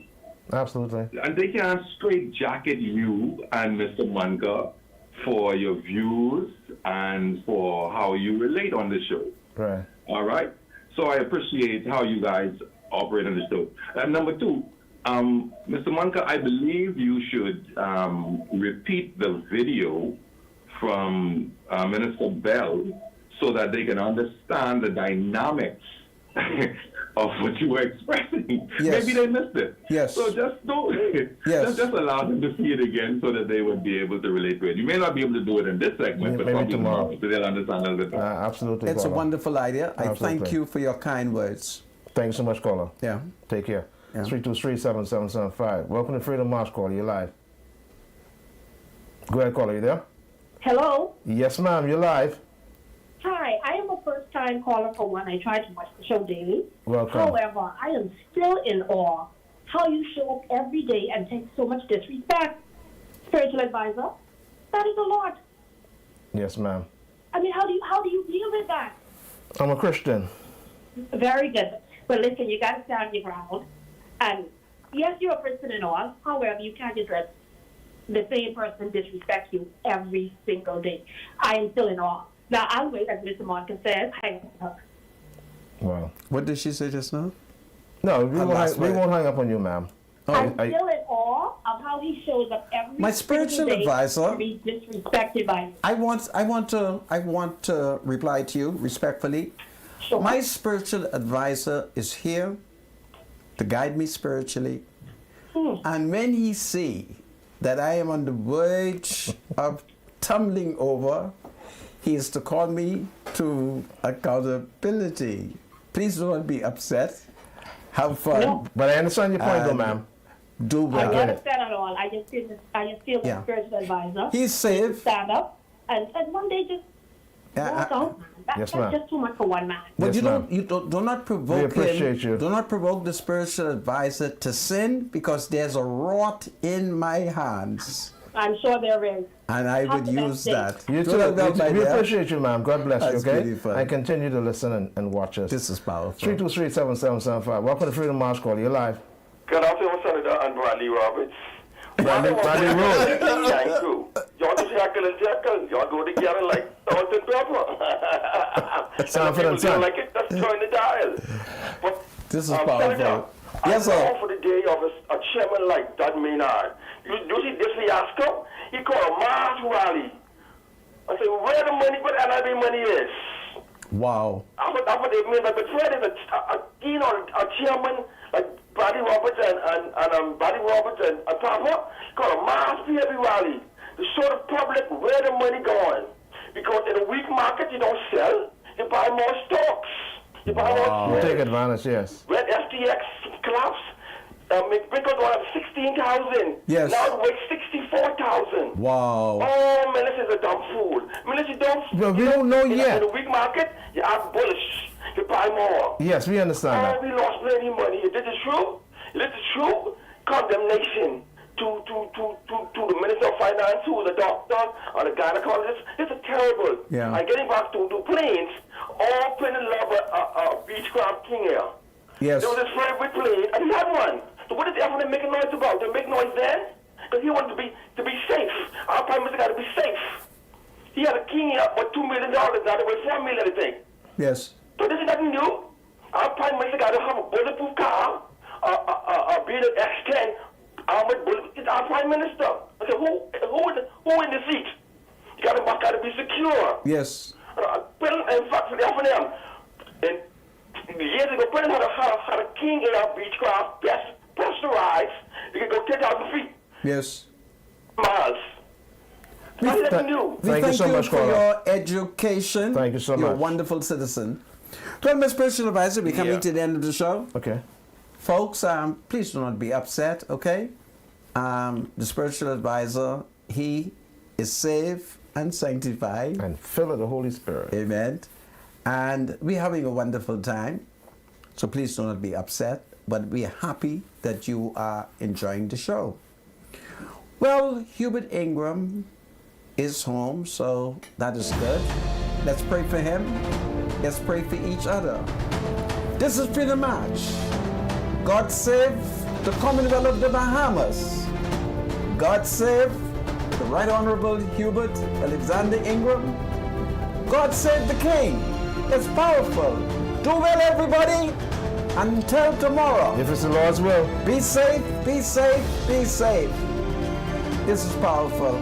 Absolutely. And they can't straight jacket you and Mr. Munker for your views and for how you relate on the show. Right. All right? So I appreciate how you guys operate on the show. And number two, Mr. Munker, I believe you should repeat the video from Minister Bell so that they can understand the dynamics of what you were expressing. Yes. Maybe they missed it. Yes. So just don't. Yes. Just allow them to see it again so that they would be able to relate to it. You may not be able to do it in this segment, but Maybe probably tomorrow. so they'll understand a little bit more. Absolutely. It's a caller. wonderful idea. I thank Absolutely. you for your kind words. Thanks so much, caller. Yeah. Take care. Yeah. 323-7775. Welcome to Freedom March Call. You're live. Go ahead, caller. You there? Hello. Yes, ma'am. You're live. Hi, I am a first-time caller for one. I try to watch the show daily. Welcome. However, I am still in awe how you show up every day and take so much disrespect. Spiritual advisor, that is a lot. Yes, ma'am. I mean, how do you deal with that? I'm a Christian. Very good. But listen, you got to stand your ground. And yes, you're a person and all. However, you can't just let the same person disrespect you every single day. I am still in awe. Now, I'll wait, as Mr. Monken says. Wow. What did she say just now? No, we won't hang up on you, ma'am. I'm still in awe of how he shows up every My spiritual single day advisor- to be disrespected by you. I want to reply to you respectfully. Sure. My spiritual advisor is here to guide me spiritually. And when he see that I am on the verge of tumbling over, he is to call me to accountability. Please don't be upset. Have fun. No. But I understand your point, though, ma'am. Do I well. don't understand at all. I just feel the Yeah. spiritual advisor. He's safe. Stand up and one day just walk out. Yes, That's ma'am. just too much for one man. But Yes, you do not provoke We appreciate him. you. Do not provoke the spiritual advisor to sin, because there's a rod in my hands, I'm sure there is. and I Have would the use best day. that. You Do too. not know my We dear. appreciate you, ma'am. God bless That's you, okay? beautiful. And continue to listen and watch us. This is powerful. 323-7775. Welcome to Freedom March Call. You're live. Good afternoon, Senator and Bradley Roberts. Bradley Road. Thank you. Y'all just jackal and jackal. Y'all go together like salt and pepper. Sanford and and if Son. people don't like it, just turn the dial. But, This is Senator, powerful. Yes, I'm sir. all for the day of a chairman like Doug Maynard. You see this fiasco? He called a mass rally. I say, where the money, what NIB money is? Wow. After they made, but where is a chairman like Bradley Roberts and Bradley Roberts and Papa called a mass PFB rally to show the public where the money going. Because in a weak market, you don't sell, you buy more stocks. You buy more You shares. take advantage, yes. When FTX collapsed, Bitcoin went up 16,000. Yes. Now it weighs 64,000. Wow. Oh, man, this is a dumb fool. Man, this is dumb. But we don't know yet. In a weak market, you act bullish. You buy more. Yes, we understand Oh, that. we lost plenty money. Is this true? Is this true? Condemnation to the Minister of Finance, who is a doctor or a gynecologist. This is terrible. Yeah. And getting back to planes, all plane in love with Beechcraft King Air. Yes. There was this favorite plane, and he had one. So what is the effort making noise about? They make noise then? Because he wanted to be safe. Our Prime Minister got to be safe. He had a King Air for $2 million. Now they were $4 million, I think. Yes. So this is nothing new. Our Prime Minister got to have a bulletproof car, a Beetle X10 armored bullet. It's our Prime Minister. I said, who in the seat? You got to be secure. Yes. In fact, for the FNM, years ago, President had a King Air Beechcraft, best posterized, you can go 10,000 feet Yes. miles. We, I let you know. we Thank you so much, for caller. your education. Thank you so You're a much. wonderful citizen. Well, Mr. Special Advisor, we're coming Yeah. to the end of the show. Okay. Folks, please do not be upset, okay? The spiritual advisor, he is saved and sanctified. And fill of the Holy Spirit. Amen. And we're having a wonderful time. So please do not be upset. But we are happy that you are enjoying the show. Well, Hubert Ingram is home, so that is good. Let's pray for him. Let's pray for each other. This is Freedom March. God save the Commonwealth of the Bahamas. God save the Right Honorable Hubert Alexander Ingram. God save the King. It's powerful. Do well, everybody. Until tomorrow. If it's the Lord's will. Be safe, be safe, be safe. This is powerful.